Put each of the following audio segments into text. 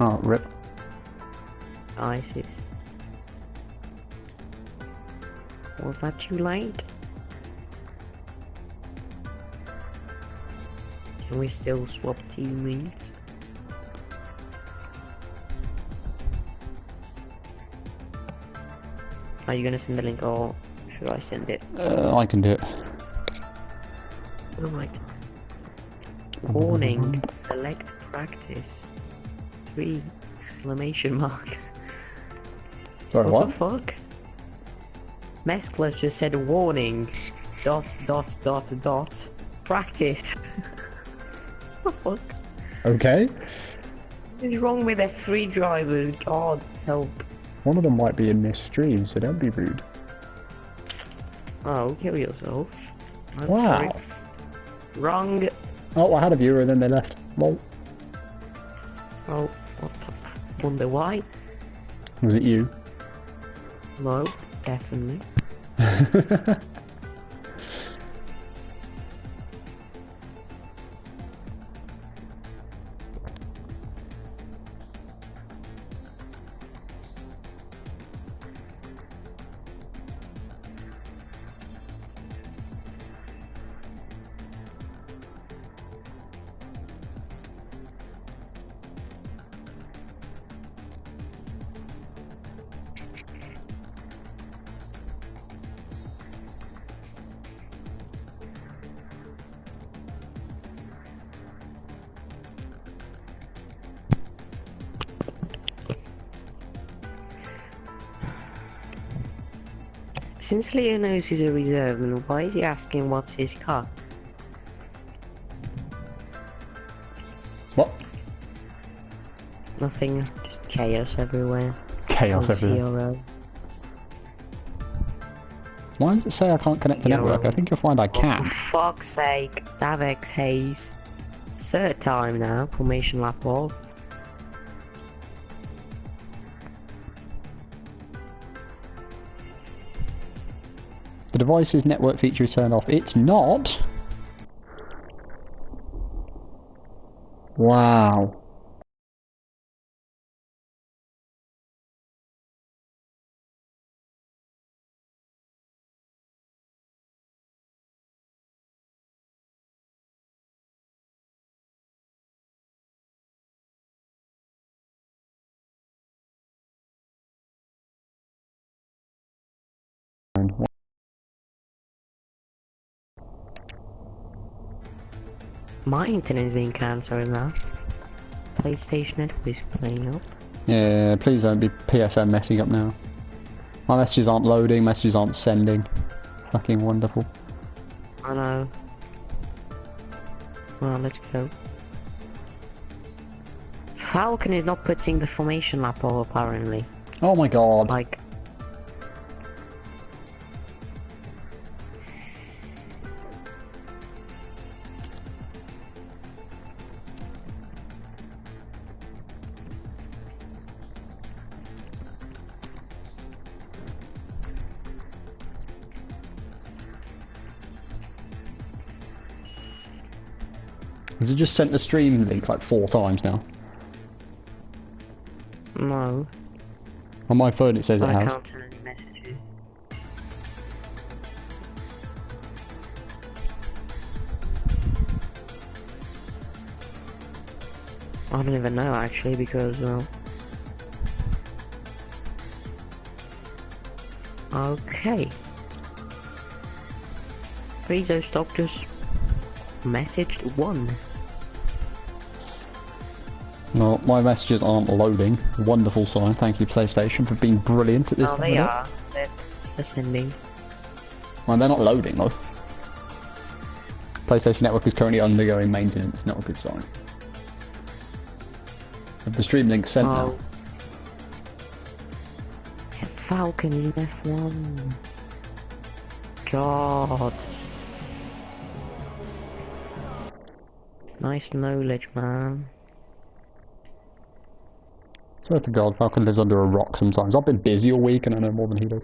Oh, rip. ISIS. Was that too late? Can we still swap teammates? Are you gonna send the link or should I send it? I can do it. Alright. Warning, select practice. 3 exclamation marks. Sorry, What the fuck? Mesclers just said warning. Dot dot dot dot. Practice. What the fuck? Okay. What is wrong with F3 drivers? God help. One of them might be in this stream, so don't be rude. Oh, kill yourself. I'm Wow. sorry. Wrong. Oh, I had a viewer and then they left. Well, Oh, what the... Wonder why? was it you? No, definitely. Since Leo knows he's a reserve, why is he asking what's his car? What? Nothing, just chaos everywhere. Chaos everywhere. ERL. Why does it say I can't connect to network? I think you'll find I Oh, can. for fuck's sake, Davex Hayes. 3rd time now, formation lap off. The device's network feature is turned off. It's not! Wow. My internet is being cancelled now. PlayStation Network is playing up. Yeah, please don't be PSN messing up now. My messages aren't loading, messages aren't sending. Fucking wonderful. I know. Well, let's go. Falcon is not putting the formation lap off apparently. Oh my god. Like... Has it just sent the stream link like 4 times now? No. On my phone it says it I has. can't send any messages. I don't even know actually because, well... Okay. Rizzo Stock just messaged 1. No, my messages aren't loading. Wonderful sign. Thank you, PlayStation, for being brilliant at this. Oh, they are. They're sending. Well, they're not loading though. PlayStation Network is currently undergoing maintenance. Not a good sign. Have the stream link sent now? Falcon is in F1. God. Nice knowledge, man. Swear to God, Falcon lives under a rock sometimes. I've been busy all week and I know more than he does.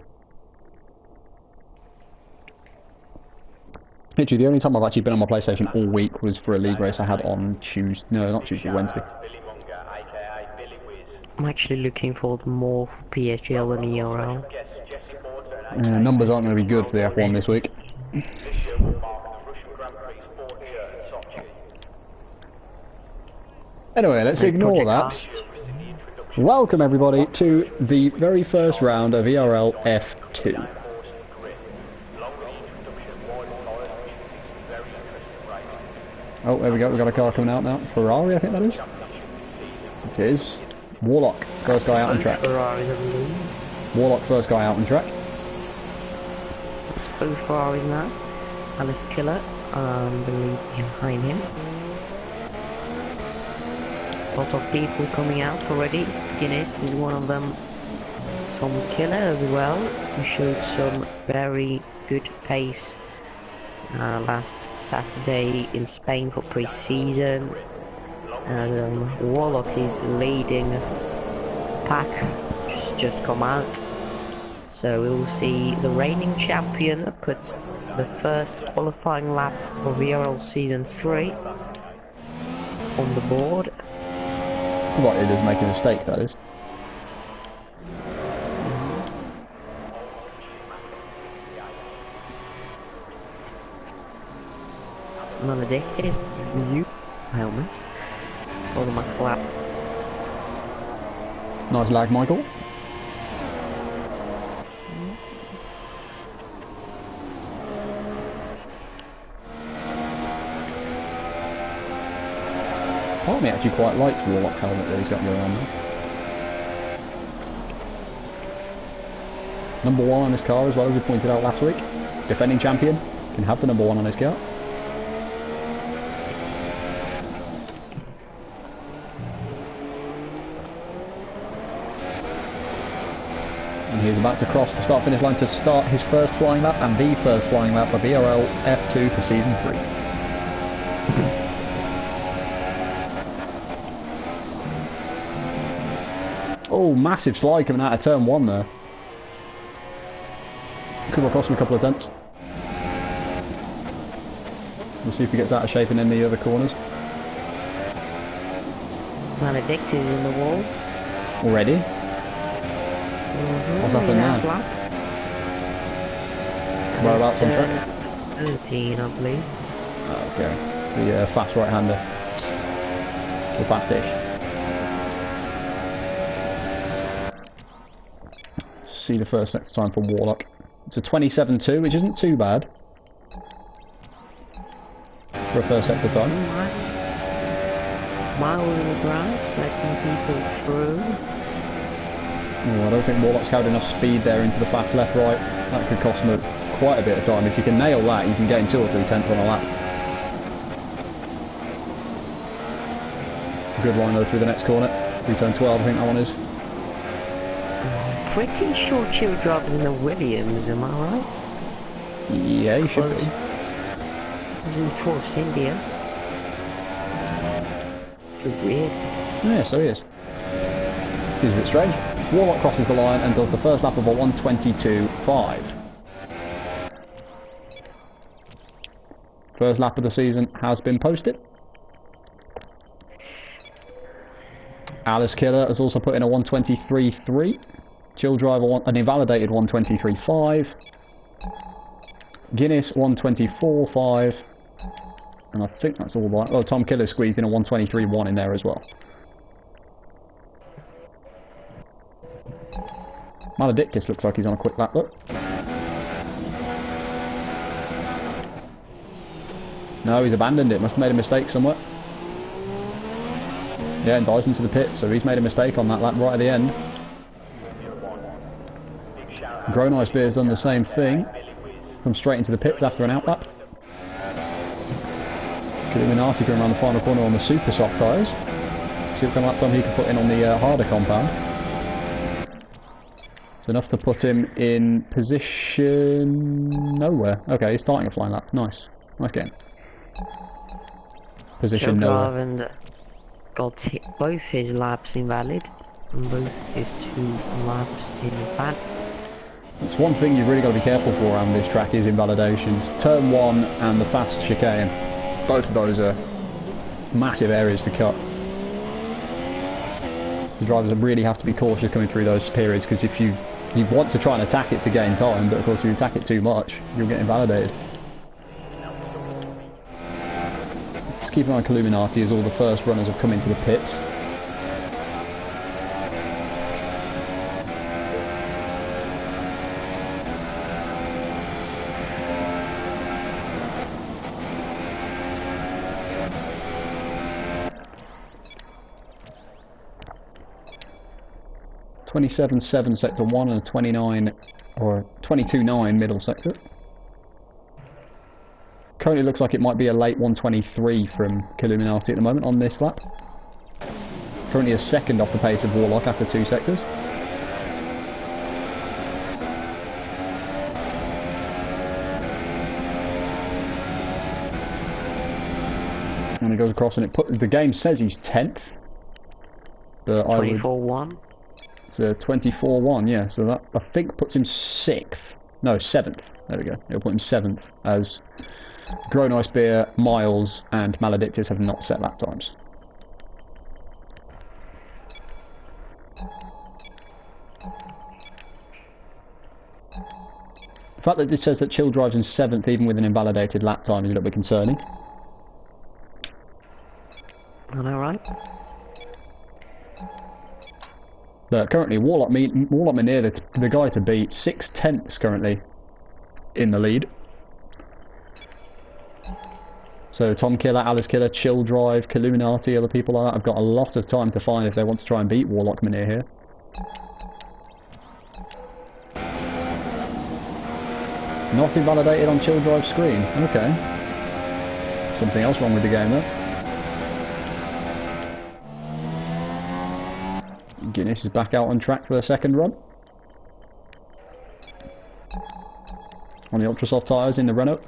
Literally, the only time I've actually been on my PlayStation all week was for a league race I had on Tuesday. No, not Tuesday, Wednesday. I'm actually looking forward more for PSGL than ERL. Numbers aren't going to be good for the F1 this week. Anyway, let's ignore that. Welcome everybody to the very first round of ERL F2. Oh, there we go, we've got a car coming out now. Ferrari, I think that is. It is. Warlock, first guy out on track. Warlock, first guy out on track. It's both Ferraris now. Alice Killer, believe behind him. A lot of people coming out already. Guinness is one of them. Tom Killer as well, who showed some very good pace last Saturday in Spain for pre-season. And Warlock is leading pack, just come out. So we'll see the reigning champion put the first qualifying lap of ERL Season 3 on the board. What, it is making a mistake, that is. Maledict is new helmet for the McLaren. Nice lag, Michael. Part of me actually quite likes Warlock's helmet that he's got going on there. Number 1 on his car as well, as we pointed out last week. Defending champion can have the number 1 on his car. And he's about to cross the start-finish line to start his first flying lap and the first flying lap of ERL F2 for Season 3. Oh, massive slide coming out of turn 1 there. Could have cost him a couple of tenths. We'll see if he gets out of shape in any other corners. Maledict is in the wall. Already? What's happened now? Whereabouts on track? 13, I believe. Okay. The fast right-hander. Or fast-ish. See the first sector time for Warlock. It's a 27.2, which isn't too bad for a first sector time. Mile in the grass, letting people through. Oh, I don't think Warlock's carried enough speed there into the fast left-right. That could cost him quite a bit of time. If you can nail that, you can gain 2 or 3 tenths on a lap. Good line though through the next corner. Through turn 12, I think that one is. Pretty sure Chill driving in the Williams, am I right? Yeah, you should be. He's in Force India. It's weird. Yeah, so he is. Seems a bit strange. Warlock crosses the line and does the first lap of a 1:22.5. First lap of the season has been posted. Alice Killer has also put in a 1:23.3. Chill Driver an invalidated 1:23.5. Guinness 1:24.5. And I think that's all right. Oh, Tom Killer squeezed in a 1:23.1 in there as well. Maledictus looks like he's on a quick lap, look. No, he's abandoned it. Must have made a mistake somewhere. Yeah, and dives into the pit, so he's made a mistake on that lap right at the end. Grow Nice Beer's done the same thing. Come straight into the pits after an out lap. Illuminati going around the final corner on the super soft tyres. See what kind of lap time he can put in on the harder compound. It's enough to put him in position nowhere. Okay, he's starting a flying lap. Nice. Nice game. Position nowhere. And got both his laps invalid and both his 2 laps invalid. That's one thing you've really got to be careful for around this track is invalidations. Turn 1 and the fast chicane. Both of those are massive areas to cut. The drivers really have to be cautious coming through those periods, because if you want to try and attack it to gain time, but of course if you attack it too much, you'll get invalidated. Just keep an eye on Illuminati as all the first runners have come into the pits. (27.7) sector 1 and a 29 or 22.9 middle sector. Currently looks like it might be a late 123 from Illuminati at the moment on this lap. Currently a second off the pace of Warlock after 2 sectors. And he goes across and the game says he's 10th. But 24-1. It's a 24-1, yeah, so that I think puts him 6th. No, 7th. There we go. It'll put him 7th as Grow Nice Beer, Miles and Maledictus have not set lap times. The fact that it says that Chill drives in 7th even with an invalidated lap time is a little bit concerning. Am I right? But currently, Warlock Manir, the guy to beat, 6/10 currently in the lead. So Tom Killer, Alice Killer, Chill Drive, Illuminati, other people like that have got a lot of time to find if they want to try and beat Warlock Manir here. Not invalidated on Chill Drive screen. Okay. Something else wrong with the game there. Guinness is back out on track for the second run. On the ultra soft tyres in the run-up.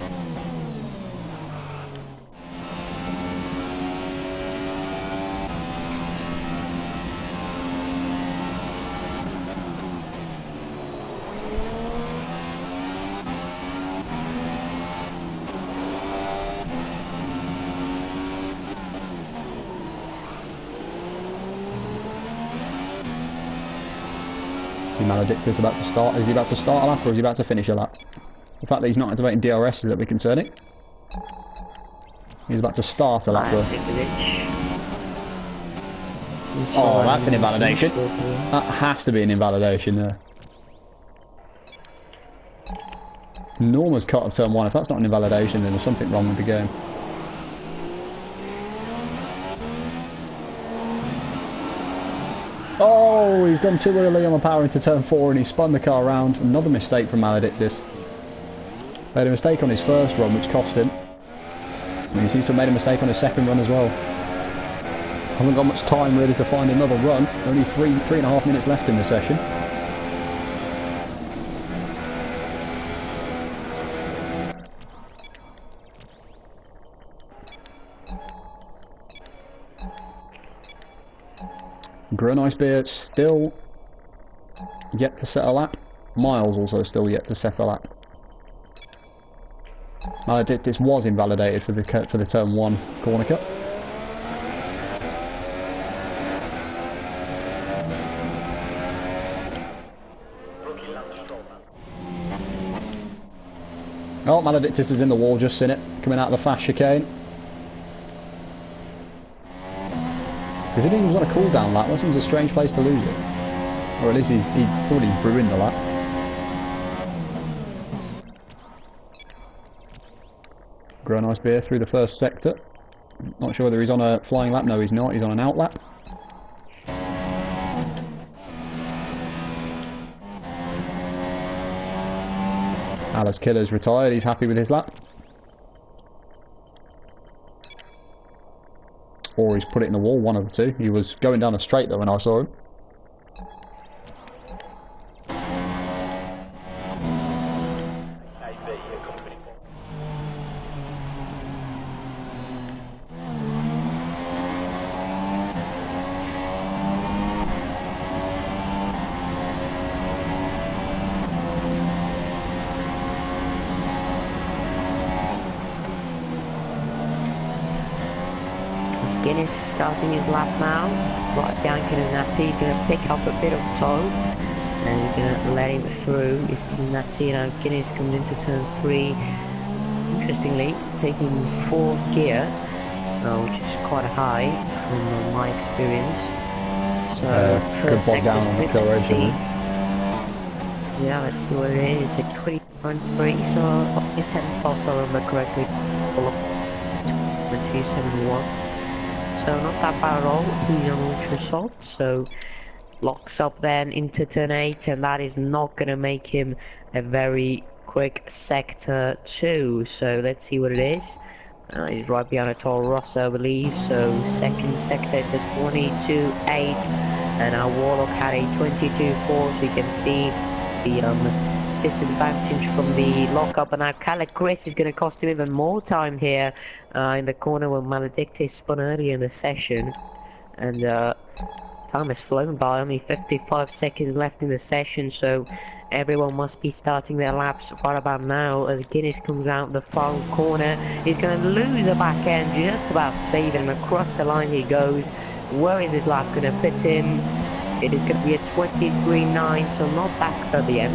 Maledictus about to start. Is he about to start a lap or is he about to finish a lap? The fact that he's not activating DRS is a little bit concerning. He's about to start a lap though. Oh, that's an invalidation. That has to be an invalidation there. Norma's cut of turn 1. If that's not an invalidation, then there's something wrong with the game. Oh, he's gone too early on the power into turn 4 and he spun the car around. Another mistake from Maledictus. Made a mistake on his first run, which cost him. And he seems to have made a mistake on his second run as well. Hasn't got much time really to find another run. Only three and a half minutes left in the session. Grow Nice Beer still yet to set a lap. Miles also still yet to set a lap. This was invalidated for the turn 1 corner cut. Oh, Maledictus is in the wall, just seen it, coming out of the fast chicane. Because he didn't even want a cooldown lap. That seems a strange place to lose it. Or at least he already ruined the lap. Grow Nice Beer through the first sector. Not sure whether he's on a flying lap. No, he's not. He's on an out lap. Alice Killer's retired. He's happy with his lap. Or he's put it in the wall, one of the two. He was going down a straight though when I saw him. Guinness starting his lap now. Right behind Natty, he's going to pick up a bit of toe. And he's going to let him through. He's Natty now. Guinness comes into turn 3. Interestingly, taking 4th gear, which is quite high from my experience. So, could bog down on acceleration. Yeah, let's see what it is. It's a 20.3, so only 10th off, if I remember correctly. 271. So not that bad at all. He's on ultra soft, so locks up then into turn 8, and that is not going to make him a very quick sector 2. So let's see what it is. He's right behind a Toro Rosso, I believe. So second sector, it's a 22.8, and our Warlock had a 22.4, so you can see the disadvantage from the lockup. And now Chris is going to cost him even more time here in the corner when Maledicte spun earlier in the session. And time has flown by, only 55 seconds left in the session, so everyone must be starting their laps right about now. As Guinness comes out the final corner, he's going to lose the back end, just about saving him. Across the line he goes. Where is this lap going to put him? It is going to be a 23.9, so not back at the end.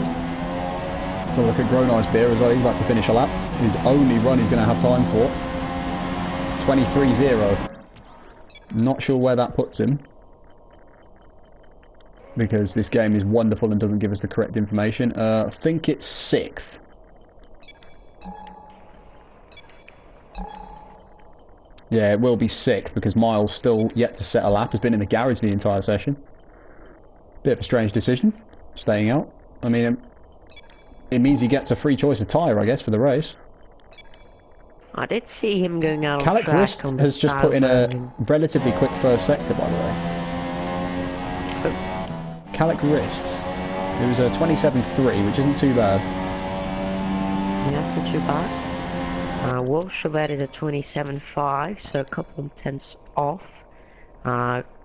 Well, look at Grow Beer as well. He's about to finish a lap. His only run he's going to have time for. 23.0. Not sure where that puts him, because this game is wonderful and doesn't give us the correct information. I think it's 6th. Yeah, it will be 6th, because Miles still yet to set a lap, has been in the garage the entire session. Bit of a strange decision, staying out. I mean, it means he gets a free choice of tyre, I guess, for the race. I did see him going out on track on the has just put in a relatively quick first sector, by the way. Calic Wrist. It was a 27.3, which isn't too bad. Yeah, it's not too bad. Wolfschavet is a 27.5, so a couple of tenths off.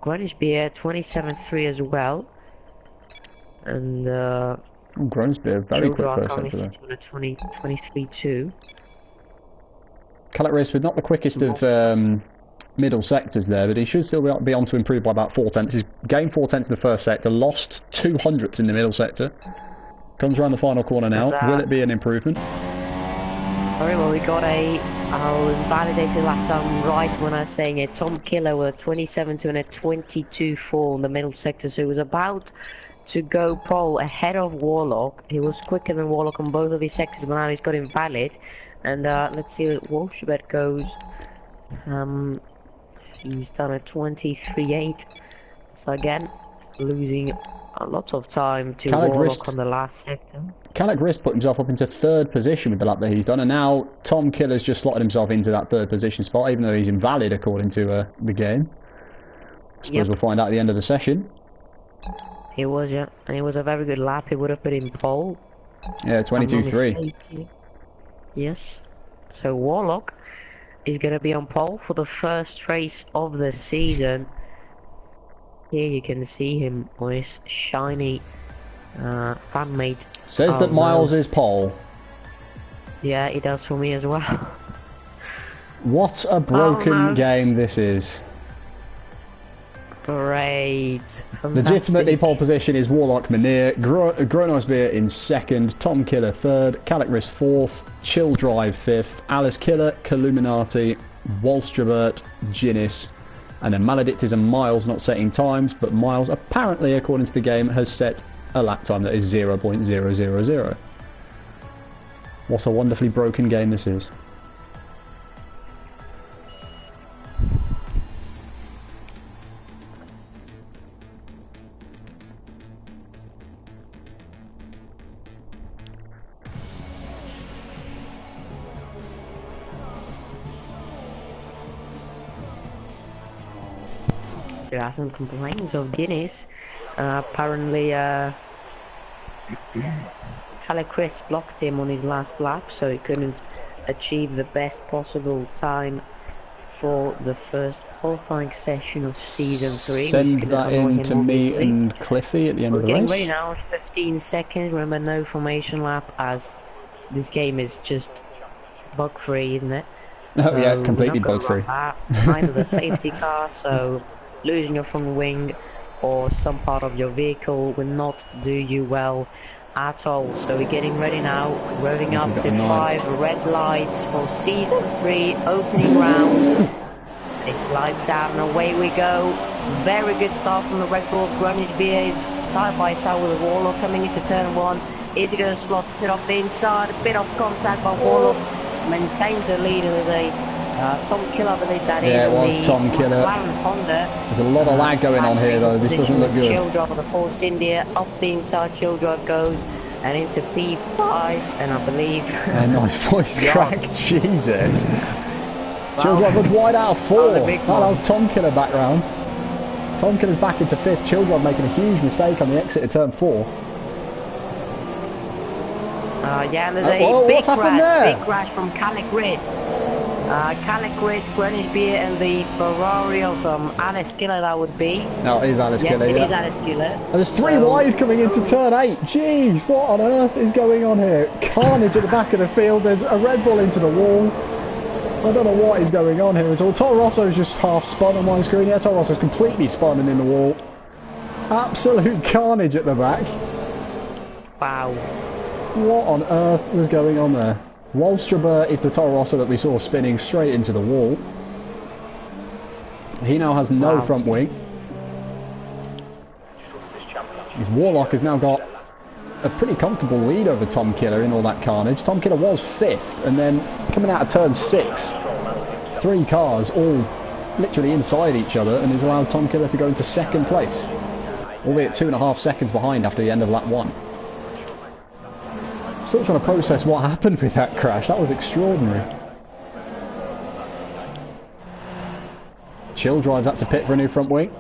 Greenwich Beer 27.3 as well. And Greenwich Beer, very quick first sector there. 23.2. Calic Wrist with not the quickest of middle sectors there, but he should still be on to improve by about 4 tenths. He's gained 4 tenths in the first sector, lost 200ths in the middle sector. Comes around the final corner now. Will it be an improvement? Very well, we got I'll invalidate the lap time right when I was saying it. Tom Killer with a 27.2 and a 22.4 in the middle sector, so he was about to go pole ahead of Warlock. He was quicker than Warlock on both of his sectors, but now he's got invalid. And let's see what Wolfschavet goes. He's done a 23.8. So again, losing a lot of time to Warlock on the last sector. Calic Wrist put himself up into 3rd position with the lap that he's done, and now Tom Killer's just slotted himself into that 3rd position spot, even though he's invalid according to the game. I suppose we'll find out at the end of the session. He was, yeah. And it was a very good lap. He would have put in pole. Yeah, 22.3. Yes. So Warlock is going to be on pole for the first race of the season. Here you can see him on his shiny fan-made. Says that Miles is pole. Yeah, he does for me as well. What a broken game this is. Great. Fantastic. Legitimately pole position is Warlock Manir, Gronosbeer in 2nd, Tom Killer 3rd, Calic Wrist 4th, Chill Drive 5th, Alice Killer, Columinati, Wolfschavet, Ginnis, and then Maledictus and Miles not setting times, but Miles apparently, according to the game, has set a lap time that is 0.000. What a wonderfully broken game this is. There are some complaints of Guinness. Apparently, Chris blocked him on his last lap, so he couldn't achieve the best possible time for the first qualifying session of season 3. Send that in to me and Cliffy at the end of the race. We're getting ready now, 15 seconds. Remember, no formation lap, as this game is just bug free, isn't it? Oh yeah, So completely not gonna bug free. run that. Neither the safety car, so losing your front wing or some part of your vehicle will not do you well at all. So we're getting ready now, revving up We've got to a nice... 5 red lights for season 3 opening round. It's lights out and away we go. Very good start from the Red Bull. Greenwich Beer is side by side with the Warlock coming into turn 1. Is he going to slot it off the inside? A bit of contact by Warlock. Maintains the lead, and there's a Tom Killer, I believe that is, Yeah, it on was the Tom Killer. McLaren Honda. There's a lot of lag going on here though, this doesn't look good. Chill drive on the Force India, up the inside chill drive goes, and into P5, and I believe... Nice voice crack, Jesus. Wow. Chill drive was wide out of 4. That was a big That one. was Tom Killer back round. Tom Killer's back into 5th, Chill drive making a huge mistake on the exit of turn 4. Yeah, and there's whoa, a big what's happened there? big crash from Calic Wrist. Calic Wrist, Greenwich Beer, and the Ferrari of Alice Killer, that would be. No, it is Alice Yes, Killer, it yeah. is Alice Killer. And there's 3 wide coming into turn 8. Jeez, what on earth is going on here? Carnage at the back of the field. There's a Red Bull into the wall. I don't know what is going on here at all. Toro Rosso's just half spun on my screen. Yeah, Toro Rosso's completely spun and in the wall. Absolute carnage at the back. Wow. What on earth was going on there? Wallström is the Toro Rosso that we saw spinning straight into the wall. He now has no front wing. His Warlock has now got a pretty comfortable lead over Tom Killer in all that carnage. Tom Killer was 5th, and then coming out of turn 6, 3 cars all literally inside each other, and has allowed Tom Killer to go into 2nd place, albeit 2.5 seconds behind after the end of lap 1. Still trying to process what happened with that crash. That was extraordinary. Chill drives that to pit for a new front wing.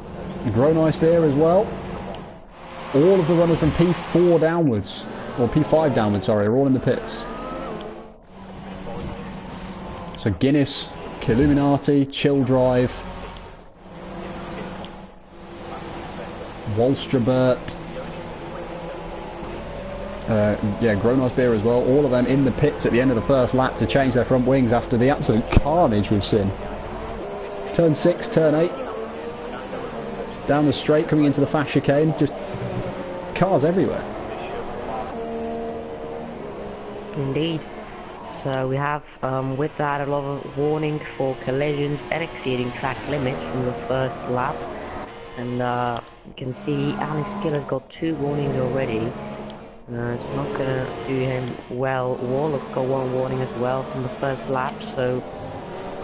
Grow Nice Beer as well. All of the runners from P4 downwards, or P5 downwards, sorry, are all in the pits. So Guinness, Killuminati, Chill Drive, Wallström, yeah, Grow Nice Beer as well. All of them in the pits at the end of the first lap to change their front wings after the absolute carnage we've seen. Turn 6, turn 8. Down the straight, coming into the fast chicane, just cars everywhere. Indeed. So we have, with that, a lot of warning for collisions and exceeding track limits from the first lap. And you can see Alice Killer's got 2 warnings already. It's not gonna do him well. Warlock got 1 warning as well from the first lap. So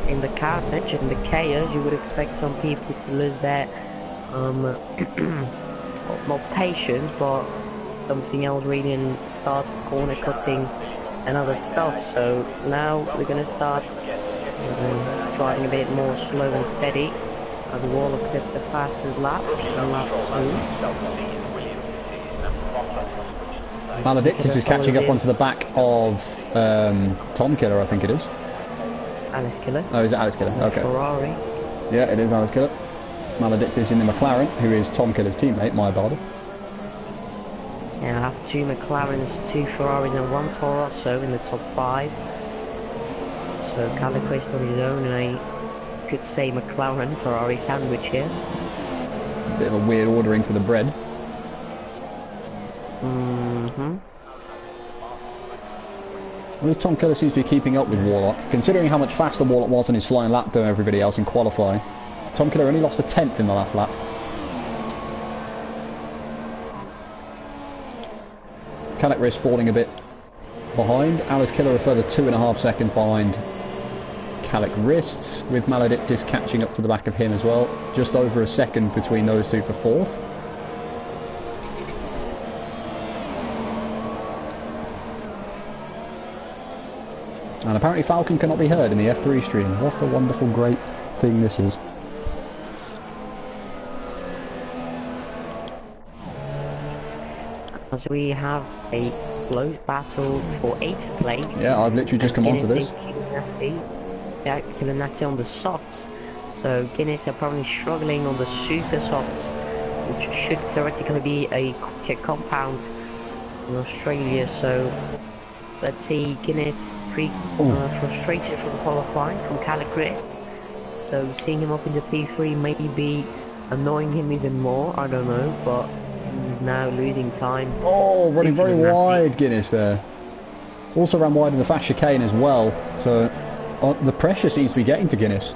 in the carnage and the chaos, you would expect some people to lose their not patience, but something else really, and start corner cutting and other stuff. So now we're gonna start driving a bit more slow and steady. The Warlock sets the fastest lap on lap 2. Maledictus is catching up onto the back of Tom Killer, I think it is. Alice Killer. Oh, is it Alice Killer? Okay. Ferrari. Yeah, it is Alice Killer. Maledictus in the McLaren, who is Tom Killer's teammate, my body. Yeah, I have 2 McLarens, 2 Ferraris and 1 Toro Rosso in the top 5. So Caliquist on his own, and I could say McLaren Ferrari sandwich here. Bit of a weird ordering for the bread. Well, Tom Killer seems to be keeping up with Warlock, considering how much faster Warlock was on his flying lap than everybody else in qualifying. Tom Killer only lost a 10th in the last lap. Calic Wrist falling a bit behind. Alice Killer a further 2.5 seconds behind Calic Wrists, with Maledictus catching up to the back of him as well. Just over a second between those two for 4th. And apparently Falcon cannot be heard in the F3 stream. What a wonderful, great thing this is. As we have a close battle for 8th place. Yeah, I've literally just come onto this. Yeah, Killinati on the softs. So Guinness are probably struggling on the super softs, which should theoretically be a quicker compound in Australia. So Let's see, Guinness frustrated from qualifying from Calicrest. So seeing him up into P3 may be annoying him even more, I don't know, but he's now losing time. Oh, running very wide, Guinness there. Also ran wide in the fast chicane as well, so the pressure seems to be getting to Guinness.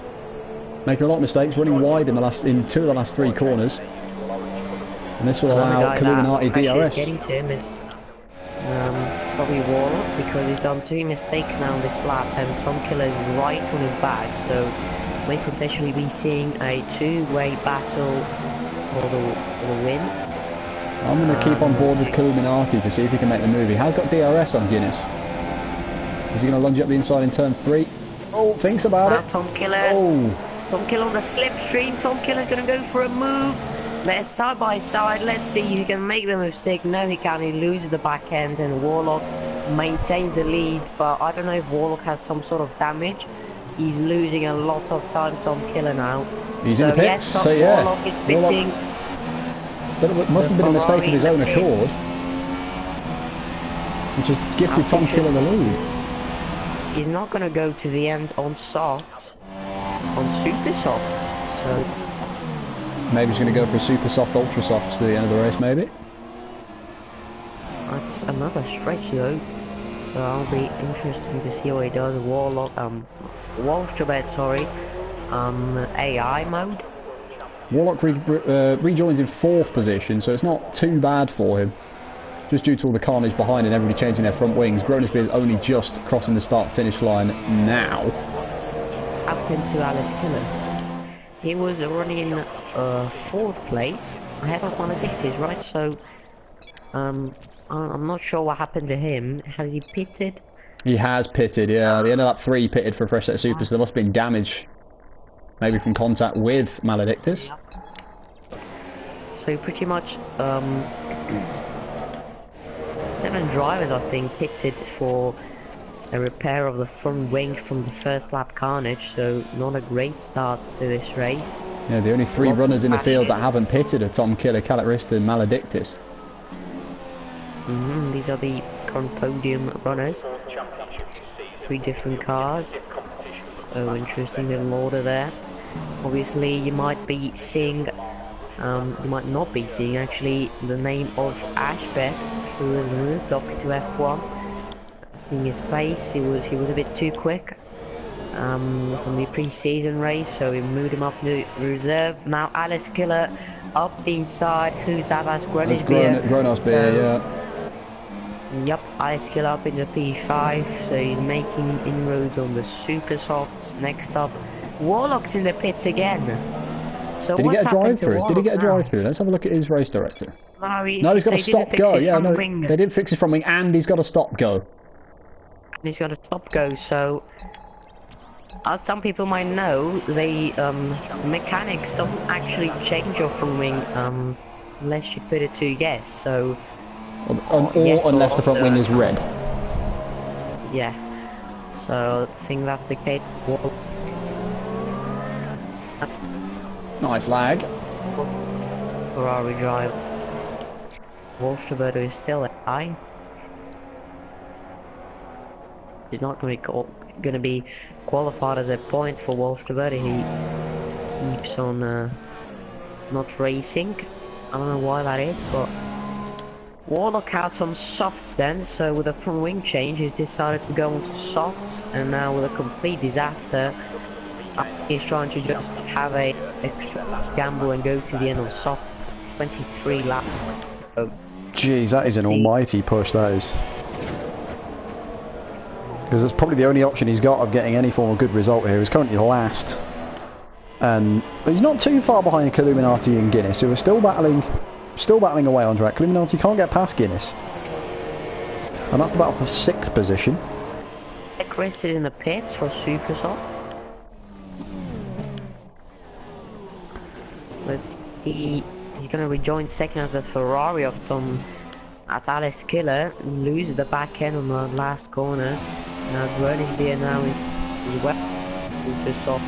Making a lot of mistakes, running wide in two of the last three corners. And this will allow Illuminati DRS. Getting to him is probably Warlock, because he's done 2 mistakes now on this lap, and Tom Killer is right on his back, so may potentially be seeing a two-way battle for the win. I'm going to keep on board with Illuminati to see if he can make the move. He has got DRS on Guinness. Is he going to lunge up the inside in turn 3? Oh, thinks about it. Tom Killer. Oh. Tom Killer on the slipstream. Tom Killer's going to go for a move. They're side by side. Let's see if he can make the mistake. No, he can't. He loses the back end, and Warlock maintains the lead. But I don't know if Warlock has some sort of damage. He's losing a lot of time, Tom Killer now. He's in the pits, yes, so yeah. Warlock is pitting. It must have been a mistake of his own accord, which has gifted Tom Killer the lead. He's not going to go to the end on softs, on super softs, so... Maybe he's going to go for a super soft, ultra soft to the end of the race, maybe? That's another stretch though, so I'll be interesting to see what he does. Warlock, Walstrabed, sorry, AI mode. Warlock rejoins in 4th position, so it's not too bad for him. Just due to all the carnage behind and everybody changing their front wings. Gronusby is only just crossing the start-finish line now. What's happened to Alice Killer? He was running in 4th place, ahead of Maledictus, right? So, I'm not sure what happened to him. Has he pitted? He has pitted, yeah. The end of lap 3 pitted for a fresh set of supers, so there must have been damage. Maybe from contact with Maledictus. So pretty much, 7 drivers, I think, pitted for a repair of the front wing from the first lap carnage, so not a great start to this race. Yeah, the only 3 runners in the field that haven't pitted are Tom Killer, Calicrest and Maledictus. These are the current podium runners. 3 different cars. So interesting little order there. Obviously, you might be seeing, you might not be seeing actually, the name of Ashbest, who has moved up into F1. Seeing his pace, he was a bit too quick from the pre-season race, so we moved him up to reserve. Now Alice Killer up the inside. Who's that? That's Gronosby, yeah. Yep, Alice Killer up into P5, so he's making inroads on the super softs. Next up, Warlock's in the pits again. So did he get a drive-through? Did he get a drive-through? Let's have a look at his race director. No, he's got a stop-go. Yeah, no, they did fix his front wing, and he's got a stop-go. He's got a stop-go, so as some people might know, the mechanics don't actually change your front wing unless you put it to yes. So or unless the front wing is red. Yeah. So I think that's the case. Nice lag. Ferrari drive. Wolfsburg is still high. He's not going to be qualified as a point for Wolfsburg. He keeps on not racing. I don't know why that is, but Warlock out on softs then. So with a front wing change, he's decided to go onto softs, and now with a complete disaster, he's trying to just have a extra gamble and go to the end of soft. 23 laps. So, jeez, that is an almighty push, that is. Because that's probably the only option he's got of getting any form of good result here. He's currently last. But he's not too far behind Illuminati and Guinness, who are still battling away on track. Illuminati can't get past Guinness. And that's the battle for 6th position. Chris is in the pits for super soft. Let's see. He's going to rejoin second at the Ferrari of Tom at Alice Killer. Loses the back end on the last corner. Now Groningen now is well. Ultra soft.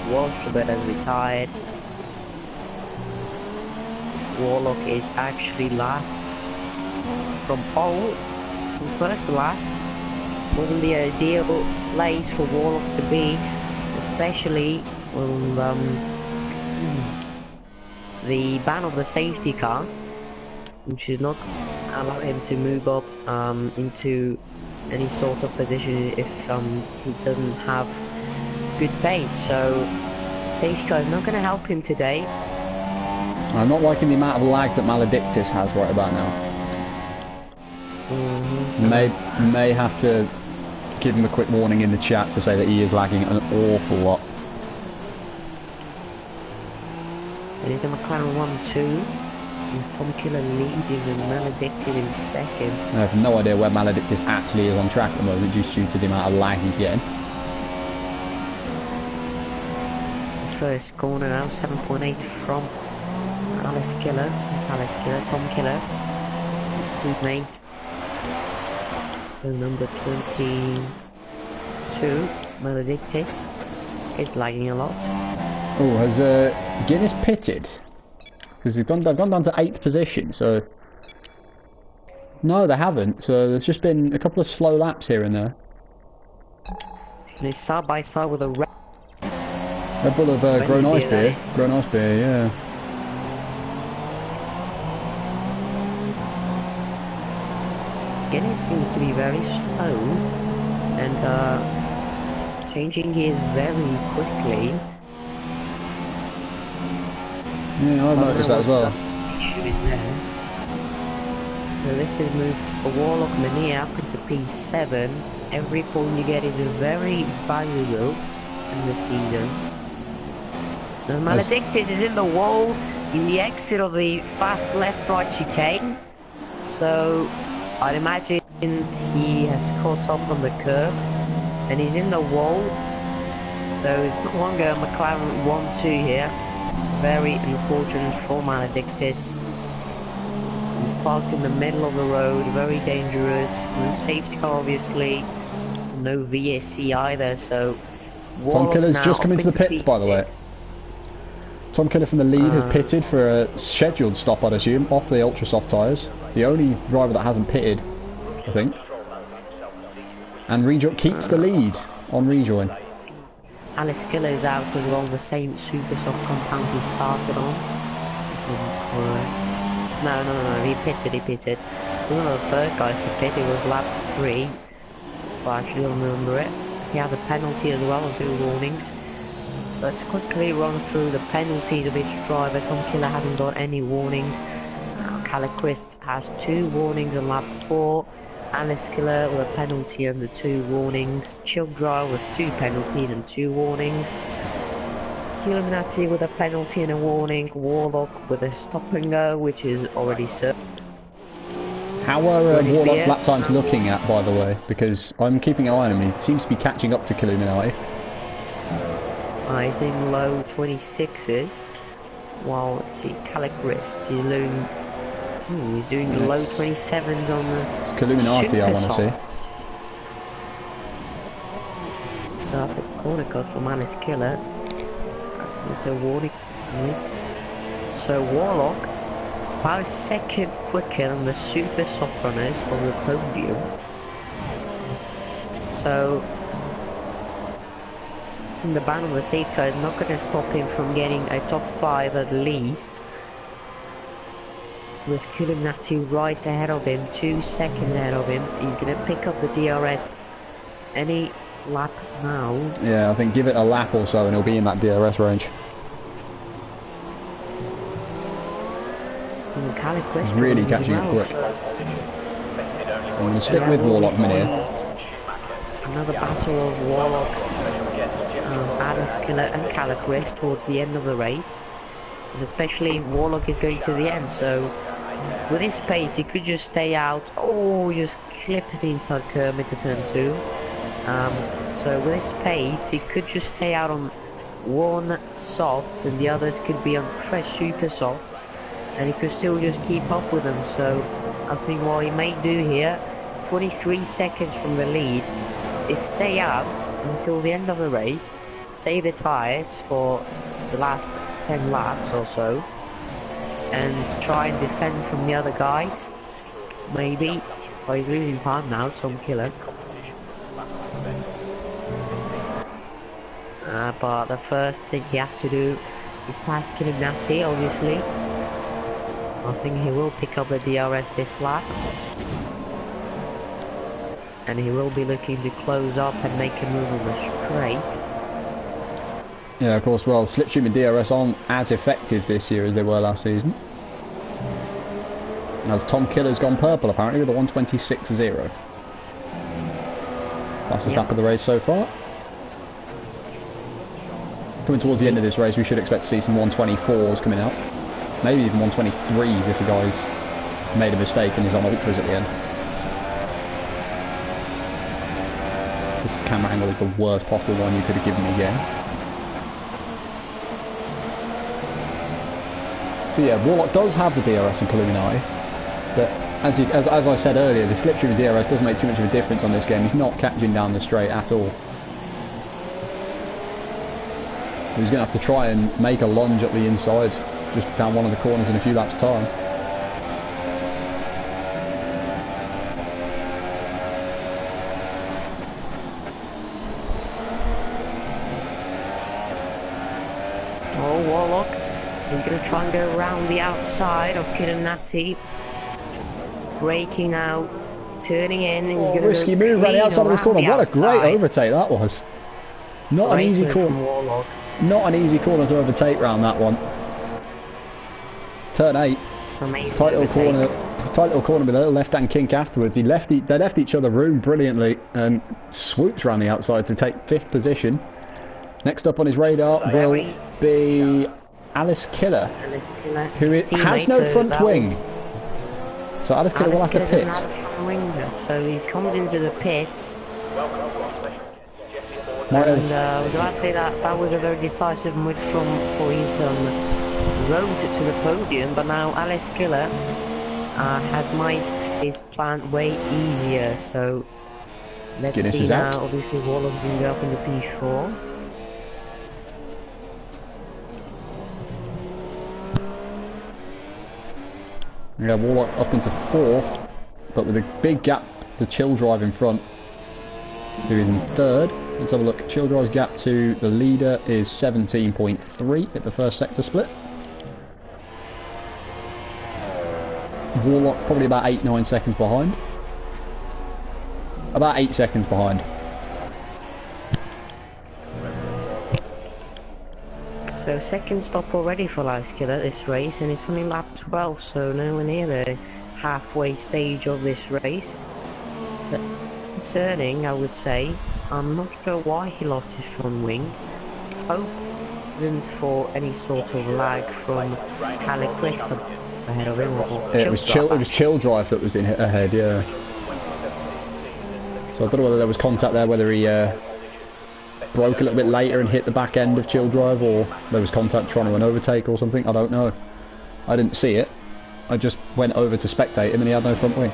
Walstrabed has retired. Warlock is actually last from pole. from first to last. Wasn't the ideal place for Warlock to be, especially when the ban of the safety car, which is not allow him to move up into any sort of position if he doesn't have good pace. So safety car is not going to help him today. I'm not liking the amount of lag that Maledictus has right about now. May have to give him a quick warning in the chat to say that he is lagging an awful lot. It is a McLaren 1-2, with Tom Killer leading and Maledictus in second. I have no idea where Maledictus actually is on track at the moment, just due to the amount of lag he's getting. First corner now, 7.8 from Alice Killer, Tom Killer, his teammate. So number 22, Maledictus, is lagging a lot. Oh, has Guinness pitted? Because they've gone down to 8th position, so... No, they haven't, so there's just been a couple of slow laps here and there. He's side by side with a Red Bull of Grown Ice Beer. Grown Ice Beer, yeah. Guinness seems to be very slow and changing gears very quickly. Yeah, I've noticed that as well. So this has moved a Warlock Mania up into P7. Every point you get is very valuable in the season. Now Maledictus is in the wall in the exit of the fast left-right chicane. So I'd imagine he has caught up on the curve and he's in the wall. So it's no longer a McLaren 1-2 here. Very unfortunate for Maledictus. He's parked in the middle of the road, very dangerous. No safety car obviously, no VSC either, so... Tom Killer's just come into the pits, by the way. Tom Killer from the lead has pitted for a scheduled stop, I'd assume, off the ultra soft tyres. The only driver that hasn't pitted, I think. And Rejoin keeps the lead on Rejoin. Alice Killer is out as well, the same super soft compound he started on. No, he pitted. He was one of the first guys to pit, it was lap 3. If I actually remember it. He has a penalty as well, and 2 warnings. So let's quickly run through the penalties of each driver. Tom Killer hasn't got any warnings. Caliquist has 2 warnings on lap 4. Alice Killer with a penalty and the 2 warnings. Childra with 2 penalties and 2 warnings. Illuminati with a penalty and a warning. Warlock with a stop and go, which is already served. How are Warlock's lap times looking at, by the way? Because I'm keeping an eye on him. He seems to be catching up to Illuminati. I think low 26s. While let's see, Caliquist, he's doing low 27s on the Illuminati, I want to see. So that's a corner cut from Alice Killer. That's not a warning. So Warlock, about a second quicker than the super soft runners on the podium. So the ban on the safety car is not going to stop him from getting a top 5 at least. With Illuminati right ahead of him, 2 seconds ahead of him. He's going to pick up the DRS any lap now. Yeah, I think give it a lap or so and he'll be in that DRS range. He's really catching it quick. I'm going to stick with Warlock Mini. Another battle of Warlock, Alice Killer and Caliquist towards the end of the race. And especially Warlock is going to the end, so with his pace he could just stay out. Oh, just clips the inside curve into turn 2. So with his pace he could just stay out on one soft and the others could be on fresh super soft, and he could still just keep up with them. So I think what he may do here, 23 seconds from the lead, is stay out until the end of the race, save the tyres for the last 10 laps or so, and try and defend from the other guys, maybe. Oh, he's losing time now, Tom Killer. But the first thing he has to do is pass Natty, obviously. I think he will pick up the DRS this lap. And he will be looking to close up and make a move on the straight. Yeah, of course, well, slipstream and DRS aren't as effective this year as they were last season. And as Tom Killer's gone purple, apparently, with a 126.0. Fastest lap of the race so far. Coming towards the end of this race, we should expect to see some 124s coming out. Maybe even 123s if the guy's made a mistake and is on ultras at the end. This camera angle is the worst possible one you could have given me again. So yeah, Warlock does have the DRS and Illuminati, but as I said earlier, the slipstream of DRS doesn't make too much of a difference on this game. He's not catching down the straight at all. He's going to have to try and make a lunge up the inside, just down one of the corners in a few laps' time. Oh, Warlock. He's going to try and go around the outside of Natty. Braking out, turning in. He's going to risky move around the outside of his corner. What a great overtake that was. Not an easy corner. Not an easy corner to overtake round that one. Turn 8. Tight little corner with a little left-hand kink afterwards. They left each other room brilliantly and swooped around the outside to take 5th position. Next up on his radar will be Alice Killer, who has no front wing. So Alice Killer will have to pit. So he comes into the pits. And I was about to say that was a very decisive move for his road to the podium, but now Alice Killer has made his plan way easier. So let's Guinness see is now. out. Obviously, Warlock's going to go up in the P4. Yeah, Warlock up into 4th, but with a big gap to Chill Drive in front, who is in 3rd. Let's have a look. Chill Drive's gap to the leader is 17.3 at the first sector split. Warlock probably about 8-9 seconds behind. About 8 seconds behind. So second stop already for Alice Killer this race, and it's only lap 12, so nowhere near the halfway stage of this race. Concerning, I would say. I'm not sure why he lost his front wing. Hope it wasn't for any sort of lag from Haliquist ahead of him. Or It was Chill Drive that was in ahead, yeah. So I don't know whether there was contact there, whether he broke a little bit later and hit the back end of Chill Drive, or there was contact trying to an overtake or something. I don't know. I didn't see it. I just went over to spectate him and he had no front wing.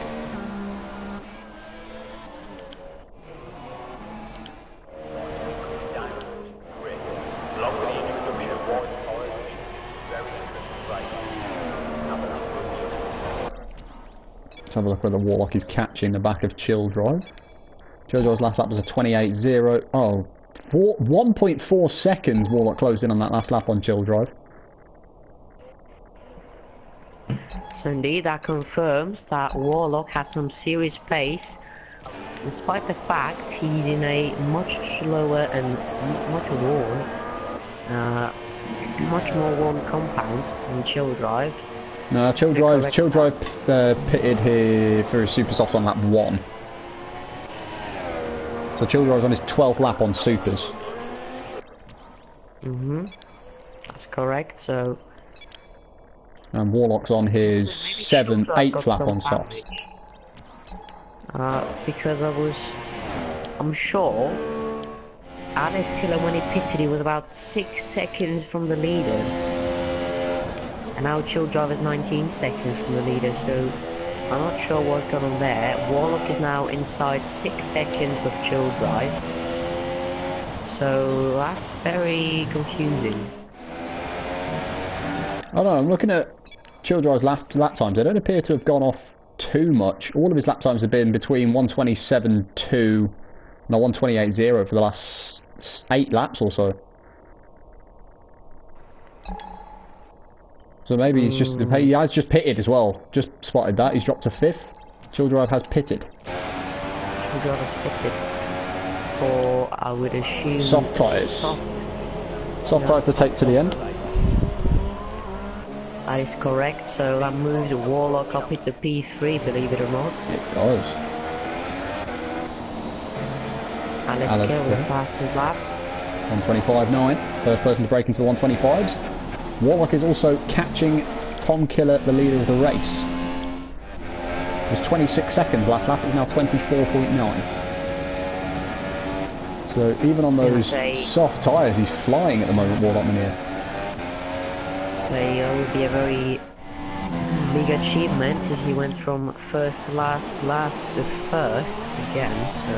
Let's have a look whether Warlock is catching the back of Chill Drive. Chill Drive's last lap was a 28.0. Oh, 1.4 seconds Warlock closed in on that last lap on Chill Drive. So indeed, that confirms that Warlock has some serious pace, despite the fact he's in a much slower and much more worn compound than Chill Drive. No, Chill Drive pitted here for his super softs on lap 1. So Chill Drive's on his 12th lap on supers. That's correct. So. And Warlock's on his 8th lap on softs. Because I'm sure Alice Killer, when he pitted, he was about 6 seconds from the leader. And now Chill Drive is 19 seconds from the leader, so I'm not sure what's going on there. Warlock is now inside 6 seconds of Chill Drive. So that's very confusing. I don't know, I'm looking at Chill Drive's lap times. They don't appear to have gone off too much. All of his lap times have been between 127.2 and 128.0 for the last 8 laps or so. So maybe he's just, he has just pitted as well. Just spotted that. He's dropped to 5th. Childrive has pitted. Childrive has pitted for, I would assume, soft tyres. Soft tyres to take to the end. That is correct. So that moves Warlock up into P3, believe it or not. It does. Alice Kill with fastest lap. 125.9. First person to break into the 125s. Warlock is also catching Tom Killer, the leader of the race. It was 26 seconds last lap, it's now 24.9. So even on those soft tyres, he's flying at the moment, Warlock Mania. So it would be a very big achievement if he went from first to last to first again. So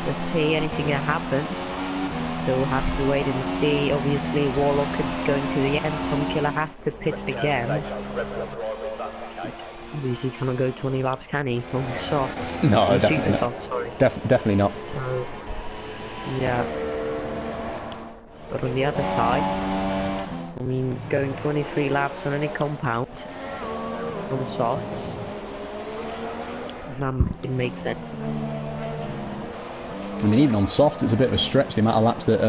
let's see, anything can happen. So we'll have to wait and see. Obviously Warlock could go into the end. Tom Killer has to pit again. Obviously he cannot go 20 laps, can he? On the softs. No, on definitely super not. Soft, sorry. Definitely not. Yeah. But on the other side, I mean, going 23 laps on any compound on softs, it makes sense. I mean, even on soft, it's a bit of a stretch, the amount of laps that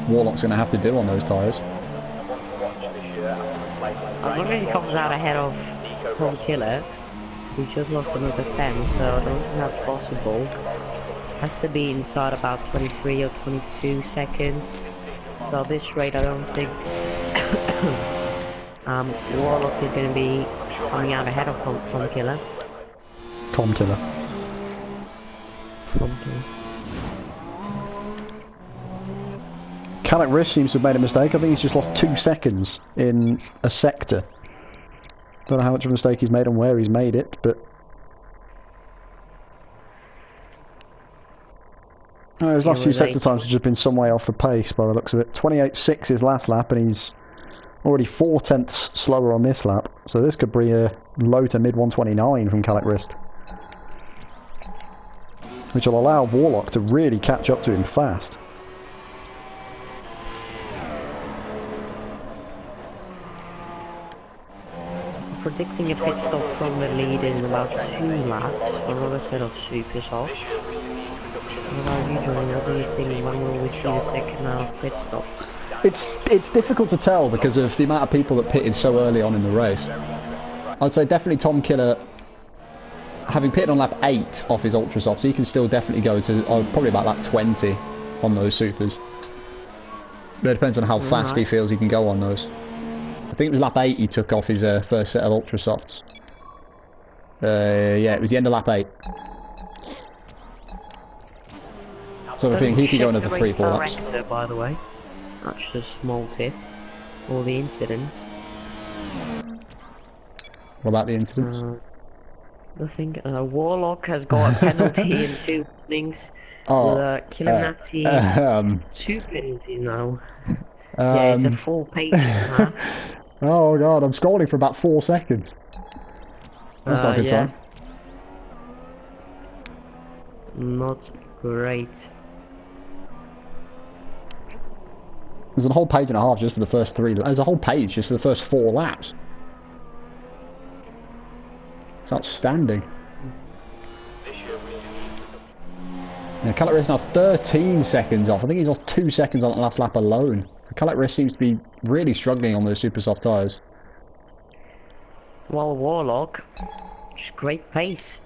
Warlock's going to have to do on those tyres. As long as he comes out ahead of Tom Killer, who just lost another 10, so I don't think that's possible. Has to be inside about 23 or 22 seconds. So at this rate, I don't think Warlock is going to be coming out ahead of Tom Killer. Tom Killer. Callum Riss seems to have made a mistake. I think he's just lost 2 seconds in a sector. Don't know how much of a mistake he's made and where he's made it, but... his last few sector times have just been some way off the pace by the looks of it. 28.6 his last lap, and he's already 4 tenths slower on this lap. So this could be a low to mid 129 from Callum Riss, which will allow Warlock to really catch up to him fast. Predicting a pit stop from the lead in about 2 laps for another set of super softs. What are you doing? What do you think? When will we see the second round of pit stops? It's difficult to tell because of the amount of people that pitted so early on in the race. I'd say definitely Tom Killer, having pitted on lap 8 off his ultra soft, so he can still definitely go to probably about lap 20 on those supers. But it depends on how fast he feels he can go on those. I think it was lap 8 he took off his first set of ultra softs. Yeah, it was the end of lap 8. So I think he could go another 3-4 laps. By the way, that's just a small tip. All the incidents. What about the incidents? I think Warlock has got a penalty in 2 innings. Killinati 2 penalties now. Yeah, it's a full page now. Oh god, I'm scrolling for about 4 seconds. That's not a good sign. Not great. There's a whole page and a half just for the first 3. There's a whole page just for the first 4 laps. It's outstanding. Yeah, Callum is now 13 seconds off. I think he's lost 2 seconds on the last lap alone. Callum seems to be really struggling on those super soft tyres. Well, Warlock, just great pace.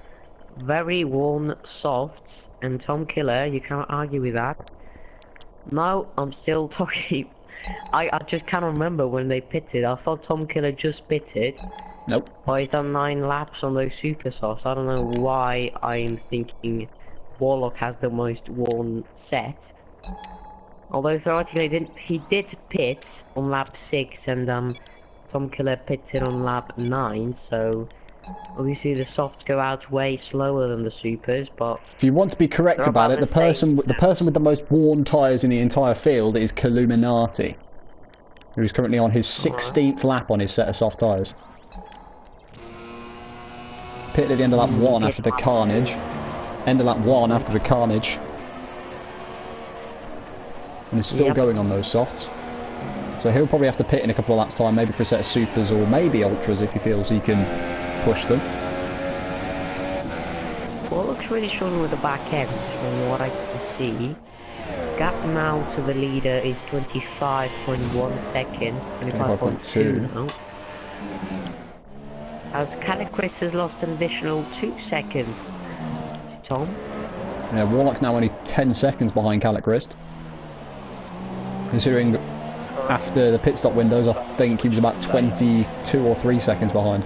Very worn softs, and Tom Killer, you cannot argue with that. Now I'm still talking. I just can't remember when they pitted. I thought Tom Killer just pitted. Nope. But he's done 9 laps on those super softs. I don't know why I'm thinking Warlock has the most worn set. Although theoretically he did pit on lap 6 and Tom Killer pitted on lap 9, so obviously the softs go out way slower than the supers, but... If you want to be correct about it, the person with the most worn tyres in the entire field is Killuminati, who's currently on his 16th lap on his set of soft tyres. pitted at the end of lap 1 after the carnage. End of lap 1 after the carnage. And he's still going on those softs. So he'll probably have to pit in a couple of laps time, maybe for a set of supers or maybe ultras if he feels he can push them. Well, looks really strong with the back ends from what I can see. Gap now to the leader is 25.1 seconds, 25.2 now. As Chris has lost an additional 2 seconds to Tom. Yeah, Warlock's now only 10 seconds behind Chris. Considering after the pit stop windows, I think he was about 22 or 3 seconds behind.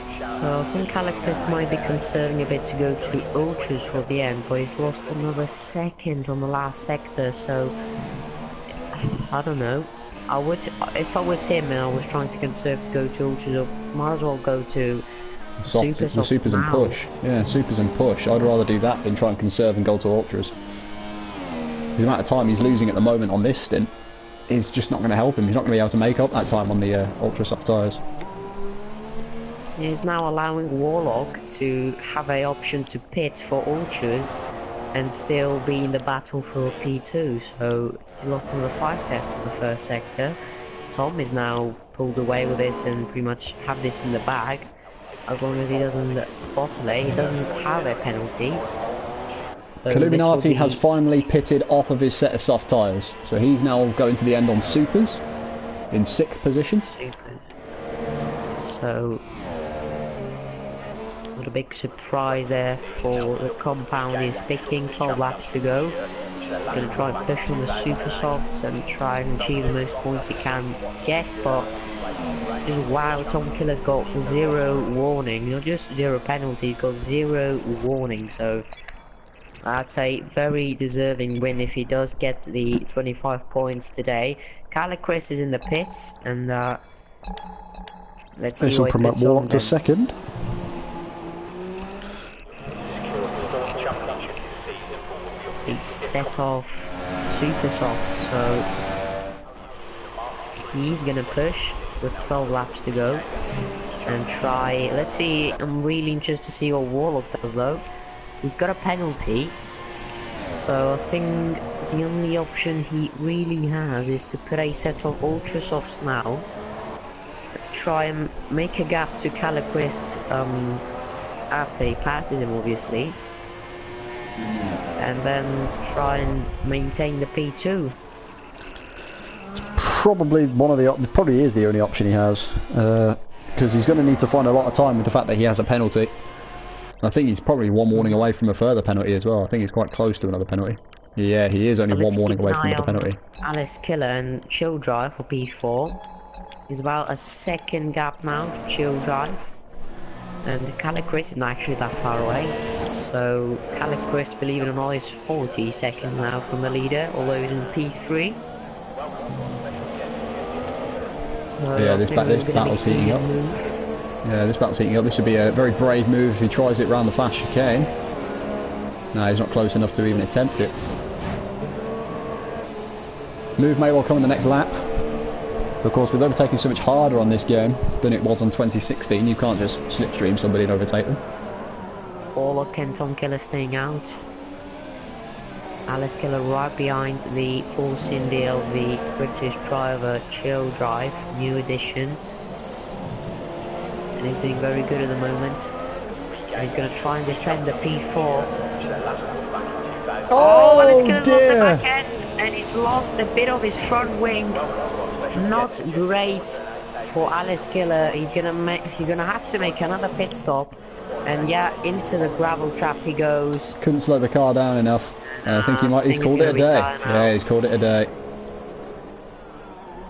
So I think Chris might be conserving a bit to go to ultras for the end, but he's lost another second on the last sector, so I don't know. I would, if I was him and I was trying to conserve to go to ultras, I might as well go to the supers and push. Yeah, supers and push. I'd rather do that than try and conserve and go to ultras. The amount of time he's losing at the moment on this stint is just not going to help him. He's not going to be able to make up that time on the ultra soft tyres. He's now allowing Warlock to have an option to pit for ultras and still be in the battle for a P2, so he's lost another 5 tenths in the first sector. Tom is now pulled away with this and pretty much have this in the bag. As long as he doesn't bottle it, he doesn't have a penalty. So Illuminati has finally pitted off of his set of soft tyres, so he's now going to the end on supers in 6th position. So not a big surprise there for the compound. Is picking 12 laps to go. He's going to try and push on the super softs and try and achieve the most points he can get, but just wow, Tom Killer's got 0 warning, not just 0 penalty, he's got 0 warning, so I'd say very deserving win if he does get the 25 points today. Chris is in the pits, and let's see this will promote Warlock to second. He's set off super soft, so he's gonna push with 12 laps to go and try. Let's see, I'm really interested to see what Warlock does though. He's got a penalty, so I think the only option he really has is to put a set of ultra softs now, try and make a gap to Chris after he passes him obviously, and then try and maintain the P2. Probably probably is the only option he has, because he's going to need to find a lot of time with the fact that he has a penalty. I think he's probably 1 warning away from a further penalty as well. I think he's quite close to another penalty. Yeah, he is only 1 warning away from another penalty. Alice Killer and Chill Drive for P4. He's about a second gap now to Chill Drive. And Chris is not actually that far away. So Chris, believe it or not, is 40 seconds now from the leader, although he's in P3. So yeah, this battle's heating up. Yeah, this battle's heating up. This would be a very brave move if he tries it round the fast chicane. No, he's not close enough to even attempt it. Move may well come in the next lap. Of course, with overtaking so much harder on this game than it was on 2016, you can't just slipstream somebody and overtake them. Warlock and Tom Killer staying out. Alice Killer right behind the Force India of the British driver Chill Drive, new edition. And he's doing very good at the moment. And he's going to try and defend the P4. Oh, Alice Killer lost the back end, and he's lost a bit of his front wing. Not great for Alice Killer. He's gonna have to make another pit stop, and yeah, into the gravel trap he goes. Couldn't slow the car down enough. I think he's called it a day. Yeah, he's called it a day.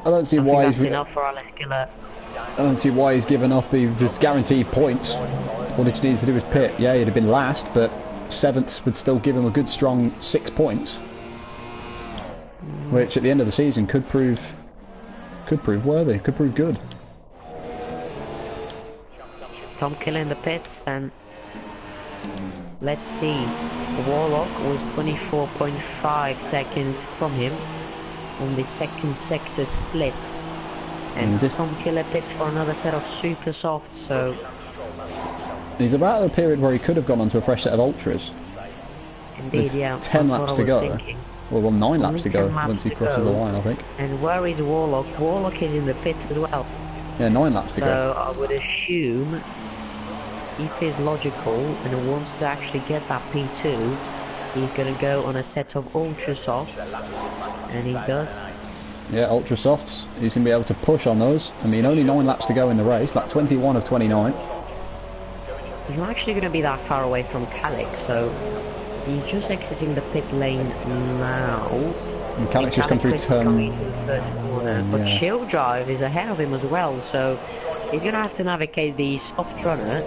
I don't see why that's enough for Alice Killer. I don't see why he's given up his guaranteed points. All he needed to do was pit. Yeah, he'd have been last, but 7th would still give him a good strong 6 points, which at the end of the season could prove worthy, could prove good. Tom Killer in the pits then. Let's see. Warlock was 24.5 seconds from him on the second sector split. And Tom Killer pits for another set of super soft, so... He's about at a period where he could have gone onto a fresh set of ultras. Indeed, yeah. 10 laps to go. Thinking. Well, 9 laps to go once he crosses the line, I think. And where is Warlock? Warlock is in the pit as well. Yeah, 9 laps to go. So I would assume, if he's logical and wants to actually get that P2, he's going to go on a set of ultra softs, and he does. Yeah, ultra softs. He's going to be able to push on those. I mean, only 9 laps to go in the race, like 21 of 29. He's not actually going to be that far away from Kalik, so he's just exiting the pit lane now. And Kalik's just come through turn... But Shield Drive is ahead of him as well, so he's going to have to navigate the soft runner.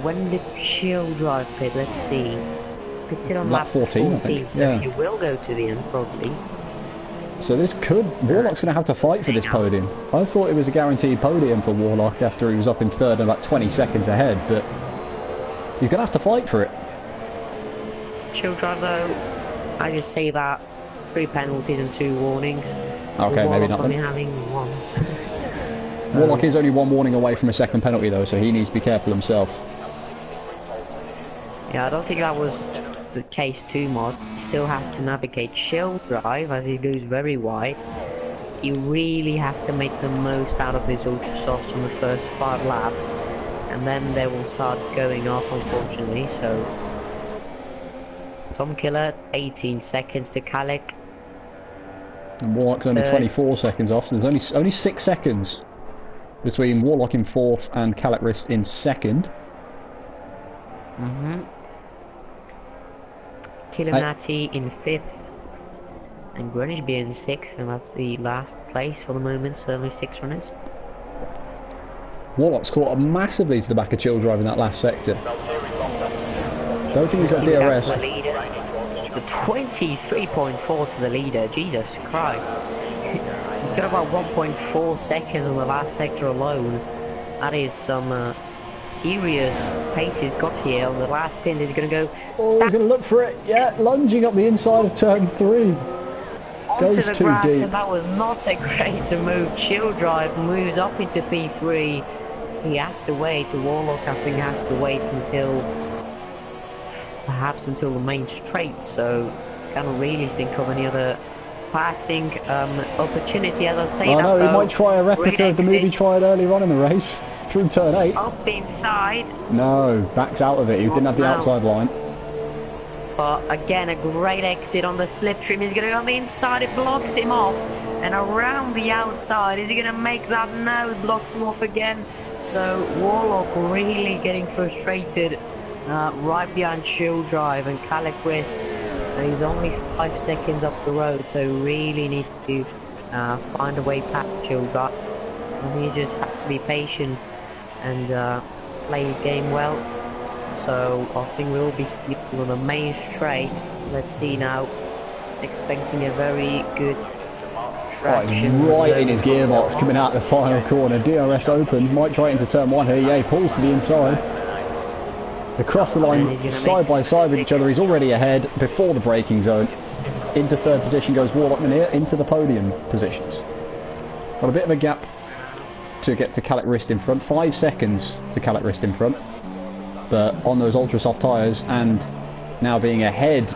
When did Shield Drive pit? Let's see. Pitted on lap 14 I think. So yeah. He will go to the end probably. So this could... Warlock's going to have to fight for this podium. I thought it was a guaranteed podium for Warlock after he was up in third and about 20 seconds ahead, but he's going to have to fight for it. Shield Drive though, I just say that 3 penalties and 2 warnings. Okay, maybe not then. Having 1. So... Warlock is only 1 warning away from a second penalty though, so he needs to be careful himself. Yeah, I don't think that was the case too much. He still has to navigate Shield Drive as he goes very wide. He really has to make the most out of his ultra softs on the first 5 laps, and then they will start going off unfortunately. So Tom Killer 18 seconds to Kalik, and Warlock's only 24 seconds off, so there's only 6 seconds between Warlock in 4th and Kalik Rist in 2nd. Kilinati in 5th, and Grenishby in 6th, and that's the last place for the moment, so only 6 runners. Warlock's caught up massively to the back of Chill Drive in that last sector. Don't think he's got DRS. It's a 23.4 to the leader, Jesus Christ. He's got about 1.4 seconds on the last sector alone. That is some serious pace he's got here on the last stint. He's going to go... Oh, he's going to look for it. Yeah, lunging up the inside of turn 3. Onto the grass, deep. And that was not a great move. Chill Drive moves up into P3. He has to wait. The Warlock, I think, has to wait until... perhaps until the main straight, so can't really think of any other passing opportunity, as I say. Oh no, he might try a replica of the move he tried earlier on in the race. Through turn 8. Up the inside. No, backs out of it. He didn't have the outside line. But again, a great exit on the slipstream. He's going to go on the inside. It blocks him off. And around the outside. Is he going to make that? No, it blocks him off again. So Warlock really getting frustrated. Right behind Shield Drive and Kalik Rist. And he's only 5 seconds up the road. So really need to find a way past Shield Drive. And he just has to be patient and play his game well. So I think we'll be sleeping on the main straight. Let's see now. Expecting a very good traction. Right in his gearbox coming out the final corner. DRS open. Might try it into turn 1 here. Yeah, he pulls to the inside. Across the line, side by side with each other. He's already ahead before the braking zone. Into 3rd position goes Warlock and here into the podium positions. Got a bit of a gap to get to Kalik Rist in front. 5 seconds to Kalik Rist in front. But on those ultra soft tyres and now being ahead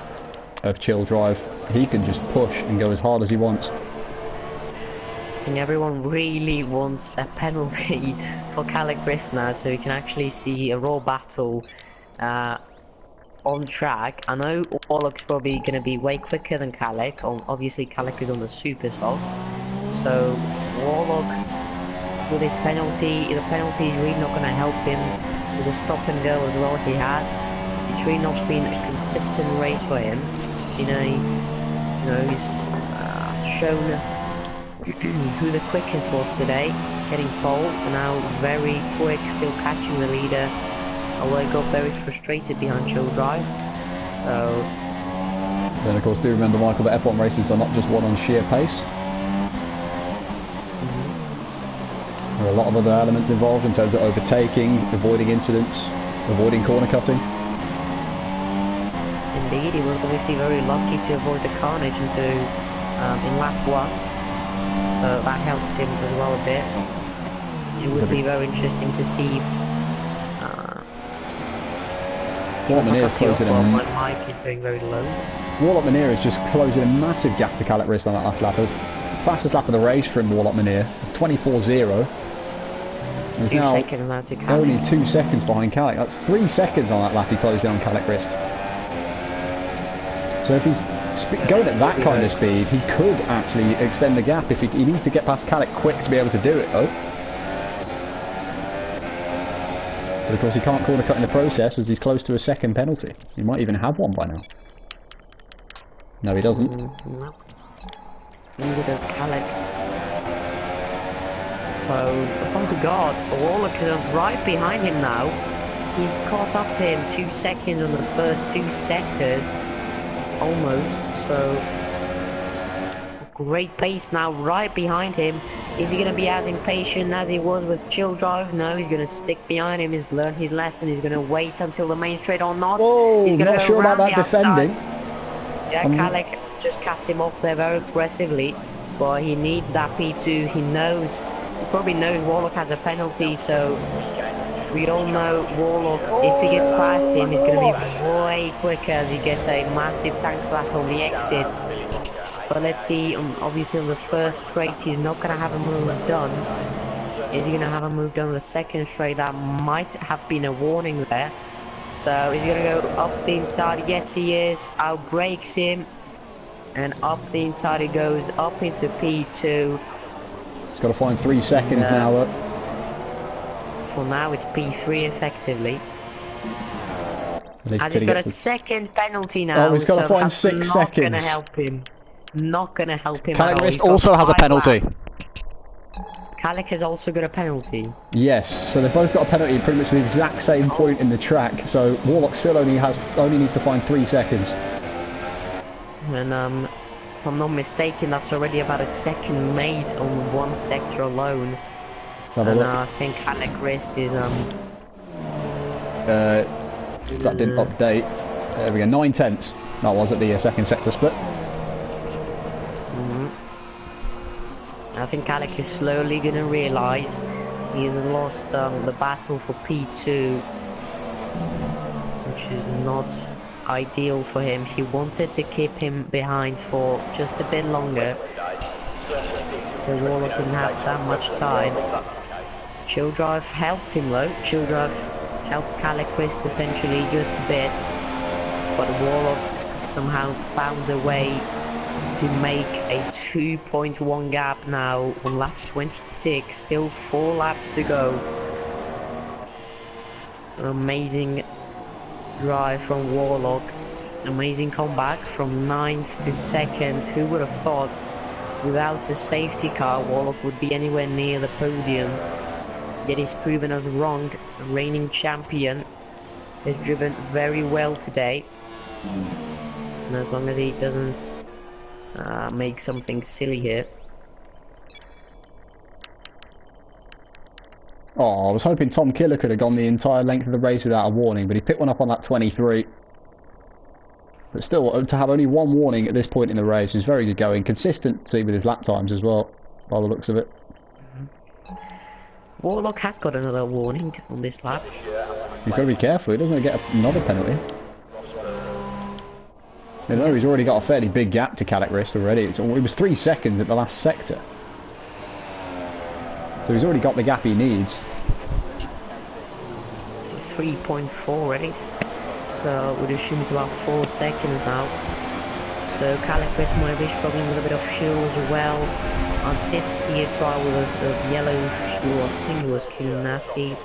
of Chill Drive, he can just push and go as hard as he wants. And everyone really wants a penalty for Kalik Rist now, so we can actually see a raw battle on track. I know Warlock's probably going to be way quicker than Kalik. Obviously Kalik is on the super soft, so Warlock with his penalty, the penalty is really not going to help him with the stop and go as well he had. It's really not been a consistent race for him. It's been a, you know, he's shown who the quickest was today, getting pole, and now very quick, still catching the leader, although he got very frustrated behind Chill Drive. So then of course do remember, Michael, that F1 races are not just won on sheer pace. There are a lot of other elements involved in terms of overtaking, avoiding incidents, avoiding corner cutting. Indeed, he was obviously very lucky to avoid the carnage in lap 1. so that helped him as well a bit. It would be very interesting to see. Warlock is closing well, in. my mic is going very low. Warlock Manir is just closing a massive gap to Calec Rist on that last lap. The fastest lap of the race from Warlock Manir, 24.0. He's 2 now seconds now to Calec. only 2 seconds behind Calec. That's 3 seconds on that lap he closed in on Calec Rist. So if he's going at that kind of speed, he could actually extend the gap. If he needs to get past Calec quick to be able to do it, though. But of course he can't corner cut in the process as he's close to a second penalty. He might even have one by now. No, he doesn't. No. Neither does Calec. So, oh god, Warlock is right behind him now. He's caught up to him 2 seconds on the first 2 sectors. Almost, so great pace now right behind him. Is he going to be as impatient as he was with Chill Drive? No, he's going to stick behind him. He's learned his lesson. He's going to wait until the main straight or not. Whoa, he's going to not go sure about around that defending. Yeah, Calec just cut him off there very aggressively, but he needs that P2. He probably knows Warlock has a penalty, so we all know Warlock, if he gets past him, he's going to be way quicker as he gets a massive tank slap on the exit. But let's see, obviously on the first straight he's not going to have a move done. Is he going to have a move done on the second straight? That might have been a warning there. So he's going to go up the inside. Yes, he is. Outbreaks him. And up the inside he goes, up into P2. He's got to find 3 seconds now up. For now it's P3 effectively. And he's got a second penalty now. Oh, he's got to find 6 seconds. Not going to help him. Not going to help him Calec at all. Rist also has a penalty. Calec has also got a penalty. Yes, so they've both got a penalty at pretty much the exact same point in the track. So Warlock still only needs to find 3 seconds. And if I'm not mistaken, that's already about a second made on one sector alone. And I think Calec Rist is that didn't update. There we go, 9/10. That was at the second sector split. I think Calec is slowly going to realise he has lost the battle for P2, which is not ideal for him. He wanted to keep him behind for just a bit longer, so Warlock didn't have that much time. Chill Drive helped him though. Chill Drive helped Calec Rist essentially just a bit, but Warlock somehow found a way to make a 2.1 gap now on lap 26. Still 4 laps to go. An amazing drive from Warlock. Amazing comeback from 9th to 2nd. Who would have thought without a safety car Warlock would be anywhere near the podium? Yet he's proven us wrong. The reigning champion has driven very well today. And as long as he doesn't make something silly here. Oh, I was hoping Tom Killer could have gone the entire length of the race without a warning, but he picked one up on that 23. But still, to have only one warning at this point in the race is very good going. Consistency with his lap times as well, by the looks of it. Warlock has got another warning on this lap. He's got to be careful, he doesn't get another penalty. You know, he's already got a fairly big gap to Calec Rist already. It was 3 seconds at the last sector. So he's already got the gap he needs. It's 3.4 already. So we'd assume it's about 4 seconds now. So Calec Rist might be struggling with a bit of fuel as well. I did see a trial with a yellow fuel, I think it was Killuminati.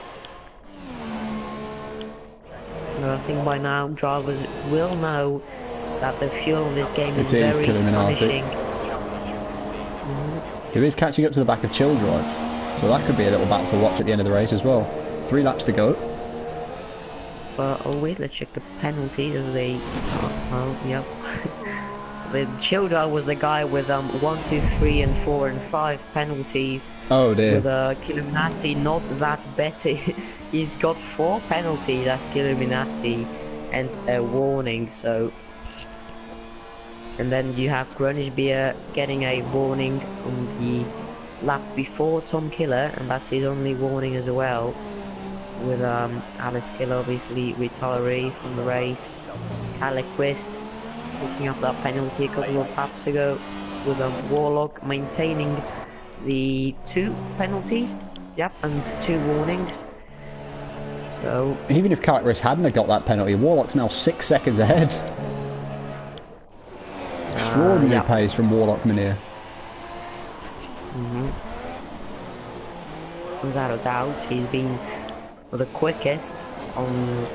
But I think by now drivers will know that the fuel in this game is very punishing. He is catching up to the back of Chill Drive, so that could be a little battle to watch at the end of the race as well. 3 laps to go. But always let's check the penalties as they... yep. The Chill Drive was the guy with 1, 2, 3 and 4 and 5 penalties. Oh dear. With Killuminati not that better. He's got 4 penalties as Killuminati and a warning, so... And then you have Grunish Beer getting a warning on the lap before Tom Killer, and that's his only warning as well. With Alice Killer obviously retiree from the race. Quist picking up that penalty a couple of laps ago, with Warlock maintaining the 2 penalties, yep, and 2 warnings. So even if Cartwright hadn't have got that penalty, Warlock's now 6 seconds ahead. Extraordinary pace from Warlock Mania. Without a doubt, he's been the quickest on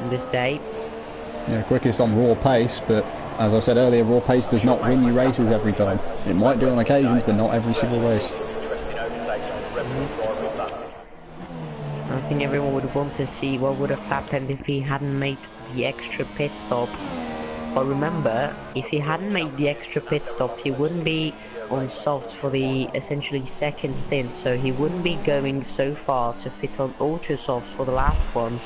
this day. Yeah, quickest on raw pace, but as I said earlier, raw pace does not win you races every time. It might do on occasions, but not every single race. I think everyone would want to see what would have happened if he hadn't made the extra pit stop. But remember, if he hadn't made the extra pit stop, he wouldn't be on soft for the essentially second stint, so he wouldn't be going so far to fit on ultra softs for the last one.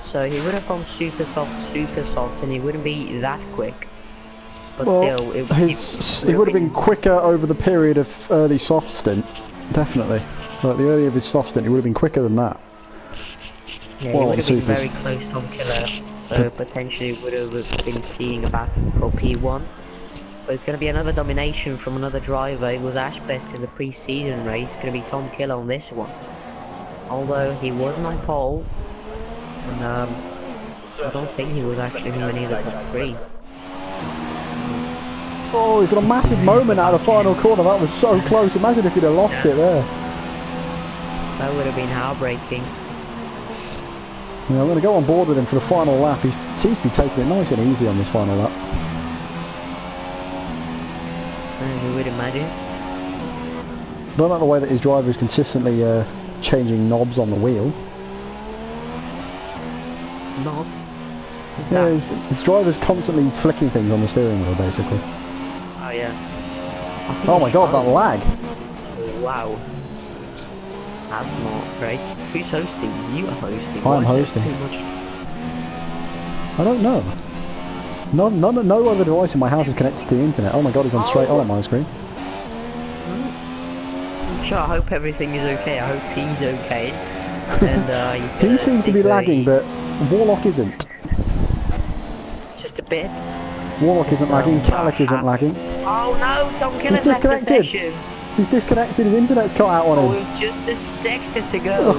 So he would have gone super soft, and he wouldn't be that quick. But well, still, he would have been quicker over the period of early soft stint, definitely. Like the earlier of his soft stint, he would have been quicker than that. Yeah, he would have been very close to Killer, so potentially would have been seeing a battle for P1. But it's going to be another domination from another driver. It was Ash Best in the pre-season race. It's going to be Tom Killer on this one. Although he wasn't on pole, and I don't think he was actually in any of the top 3. Oh, he's got a massive moment out of the final corner. That was so close. Imagine if he'd have lost it there. That would have been heartbreaking. Yeah, I'm going to go on board with him for the final lap. He seems to be taking it nice and easy on this final lap. You would imagine. I don't like the way that his driver is consistently changing knobs on the wheel. Knobs? Yeah, his driver's constantly flicking things on the steering wheel, basically. Oh yeah. Oh my god, that lag! Wow. That's not great. Who's hosting? You are hosting. I'm hosting. I don't know. No other device in my house is connected to the internet. Oh my god, he's on straight on at my screen. Sure, I hope everything is okay. I hope he's okay. And he seems to be lagging, but Warlock isn't. Just a bit. Warlock isn't lagging, Calic isn't lagging. Oh no, Tom Killer's left the session. He's disconnected, his internet's cut out on him. Oh, just a sector to go.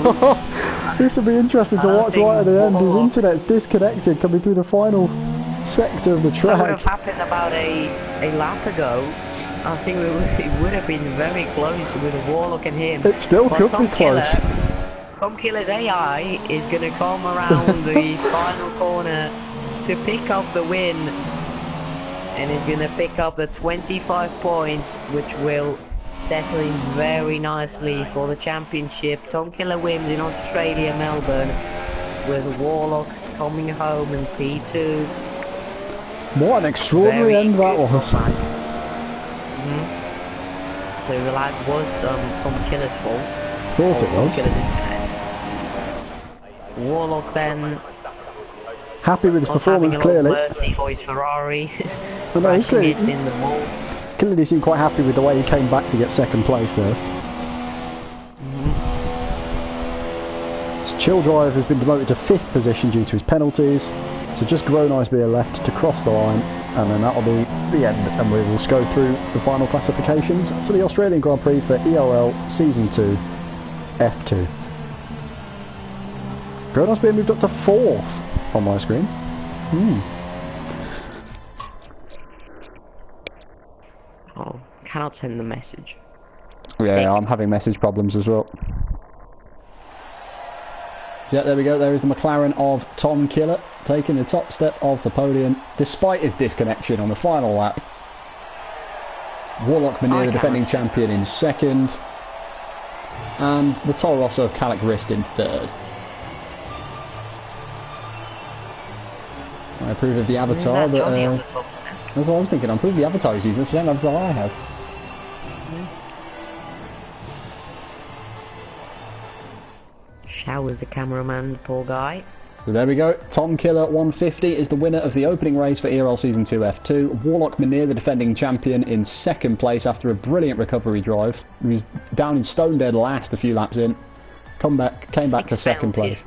This will be interesting to watch right at the end. His internet's disconnected coming through the final sector of the track. That would have happened about a lap ago. I think it would have been very close with Warlock and him. It still could be close. Tom Killer's AI is going to come around the final corner to pick up the win. And he's going to pick up the 25 points, which will settle in very nicely for the championship. Tom Killer wins in Australia, Melbourne, with Warlock coming home in P2. What an extraordinary end that was. So the lag was Tom Killer's fault. Of course it was. Tom Killer's internet. Warlock then happy with his performance, clearly. Mercy for his Ferrari. No, he's clearly in the wall. Clearly seemed quite happy with the way he came back to get second place there. His Chill Drive has been promoted to 5th position due to his penalties. So just Gronice beer left to cross the line, and then that'll be the end, and we will go through the final classifications for the Australian Grand Prix for ERL Season 2 F2. Gronice beer moved up to 4th on my screen. Oh, cannot send the message. Yeah, I'm having message problems as well. Yeah, there we go. There is the McLaren of Tom Killer taking the top step of the podium despite his disconnection on the final lap. Warlock Mania, the defending champion, in 2nd, and the Toro Rosso of Calic Wrist in 3rd. I approve of the avatar, but that's what I was thinking. I approve of the avatar he's using. That's the same avatar I have. Showers the cameraman, the poor guy. So there we go. Tom Killer 150 is the winner of the opening race for ERL Season 2 F2. Warlock Munir, the defending champion, in second place after a brilliant recovery drive. He was down in stone dead last a few laps in. Came back to second place.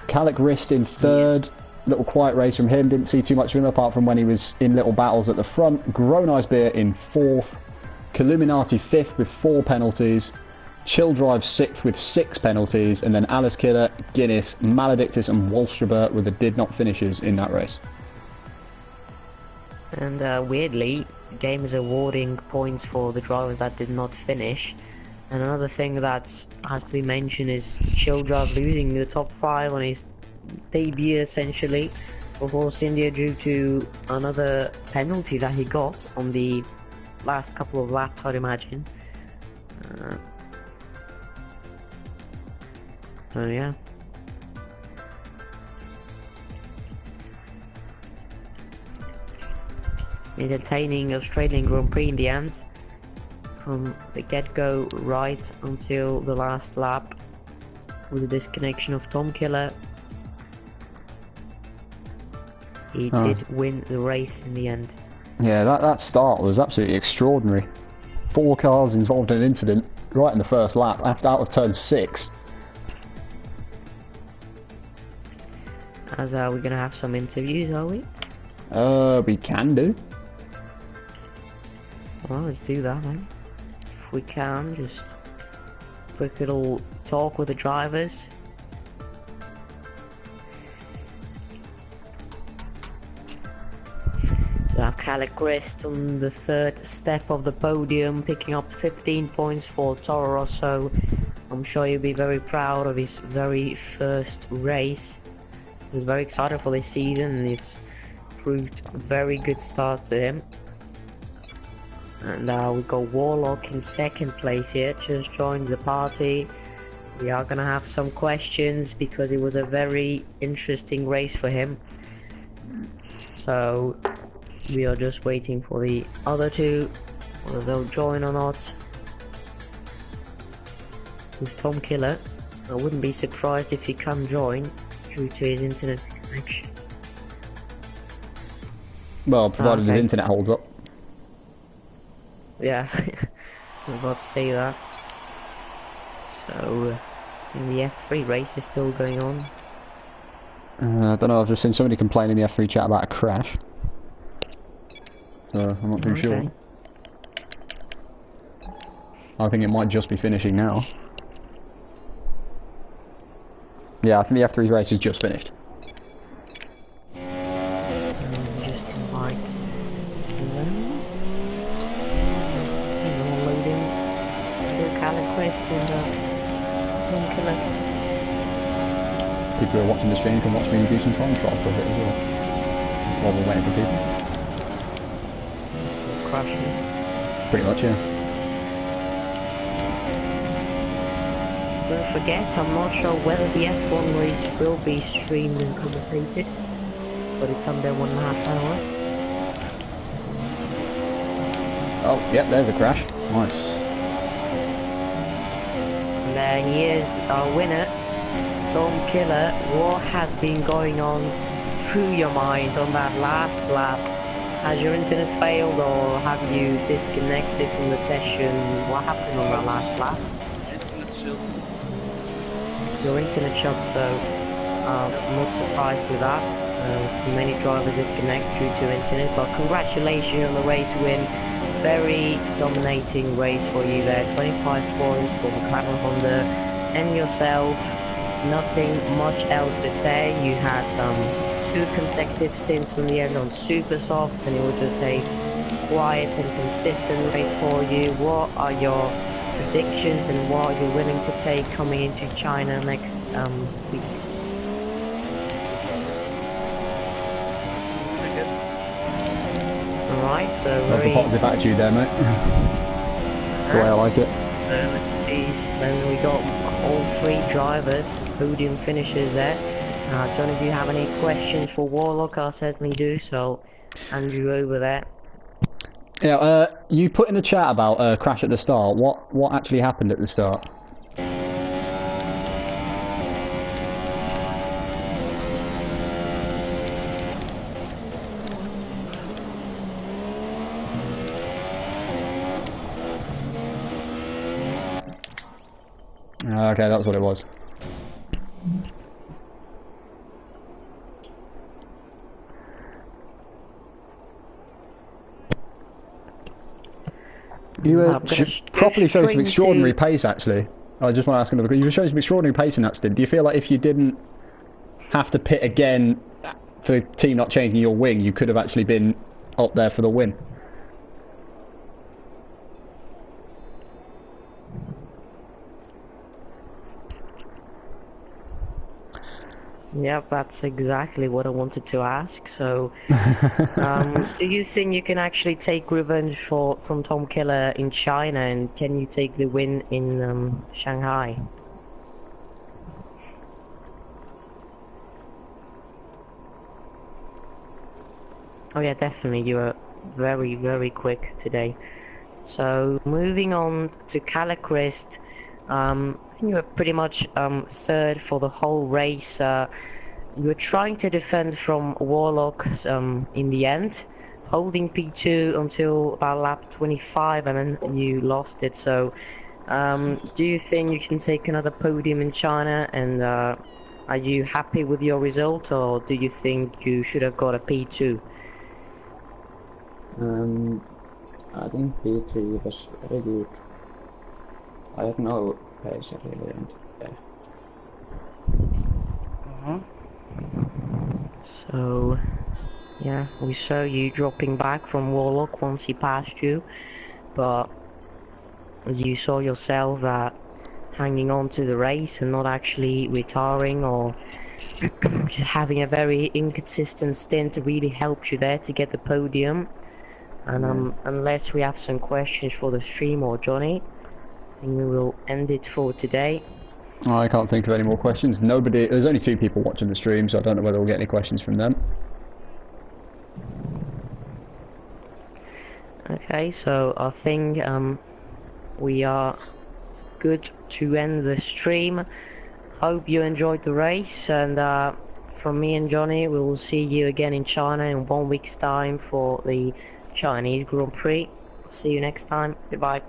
Calic Rist in third. Little quiet race from him. Didn't see too much of him apart from when he was in little battles at the front. Grown Beer in fourth. Killuminati fifth with 4 penalties. Chill Drive 6th with 6 penalties, and then Alice Killer, Guinness, Maledictus and Wolfstraber were the did not finishers in that race. And weirdly, the game is awarding points for the drivers that did not finish. And another thing that has to be mentioned is Chill Drive losing the top 5 on his debut essentially for Force India due to another penalty that he got on the last couple of laps, I'd imagine. So yeah. Entertaining Australian Grand Prix in the end. From the get-go right until the last lap. With the disconnection of Tom Killer. He did win the race in the end. Yeah, that start was absolutely extraordinary. 4 cars involved in an incident right in the first lap, out of turn 6. As we're gonna have some interviews, are we? We can do. Well, let's do that then. If we can, just quick little talk with the drivers. So I have Calic Rist on the 3rd step of the podium, picking up 15 points for Toro Rosso. I'm sure you'll be very proud of his very first race. He was very excited for this season, and this proved a very good start to him. And we got Warlock in second place here, just joined the party. We are gonna have some questions because it was a very interesting race for him. So we are just waiting for the other two, whether they'll join or not. With Tom Killer, I wouldn't be surprised if he can join due to his internet connection. Well, provided his internet holds up. Yeah, I was about to say that. So, and the F3 race is still going on. I don't know, I've just seen somebody complain in the F3 chat about a crash. So, I'm not too sure. I think it might just be finishing now. Yeah, I think the F3 race is just finished. Just invite them. And loading the Calic Rist and Tom Killer. People who are watching the stream can watch me do some time trial for a bit as well. While we're waiting for people. Crashing. Pretty much, yeah. Don't forget, I'm not sure whether the F1 race will be streamed and commentated, but it's under 1.5 hours. Oh, yep, there's a crash. Nice. And there he is, our winner, Tom Killer. What has been going on through your mind on that last lap? Has your internet failed or have you disconnected from the session? What happened on that last lap? Your internet shut, so I'm not surprised with that. So many drivers disconnect due to internet, but congratulations on the race win. Very dominating race for you there. 25 points for McLaren Honda and yourself. Nothing much else to say. You had 2 consecutive stints from the end on super softs, and it was just a quiet and consistent race for you. What are your predictions and what you're willing to take coming into China next week? Alright, so very... That's a positive attitude there, mate. That's the way I like it. Let's see, then we got all 3 drivers, podium finishers there. John, if you have any questions for Warlock, I'll certainly do so. Andrew over there. Yeah, you put in the chat about a crash at the start. What actually happened at the start? Okay, that's what it was. You were properly showing some extraordinary pace, actually. I just want to ask another question. You were showing some extraordinary pace in that stint. Do you feel like if you didn't have to pit again for the team not changing your wing, you could have actually been up there for the win? Yeah, that's exactly what I wanted to ask. So, do you think you can actually take revenge from Tom Keller in China, and can you take the win in Shanghai? Oh yeah, definitely. You are very, very quick today. So, moving on to Calacrist, you were pretty much third for the whole race. You were trying to defend from Warlocks in the end, holding P2 until about lap 25, and then you lost it. So, do you think you can take another podium in China? And are you happy with your result, or do you think you should have got a P2? I think P3 was very good. I had no pace really, and yeah. So, yeah, we saw you dropping back from Warlock once he passed you, but you saw yourself hanging on to the race and not actually retiring or just having a very inconsistent stint really helped you there to get the podium. And unless we have some questions for the stream or Johnny, I think we will end it for today. I can't think of any more questions. There's only 2 people watching the stream, so I don't know whether we'll get any questions from them. Okay, so I think we are good to end the stream. Hope you enjoyed the race, and from me and Johnny, we will see you again in China in 1 week's time for the Chinese Grand Prix. See you next time. Goodbye.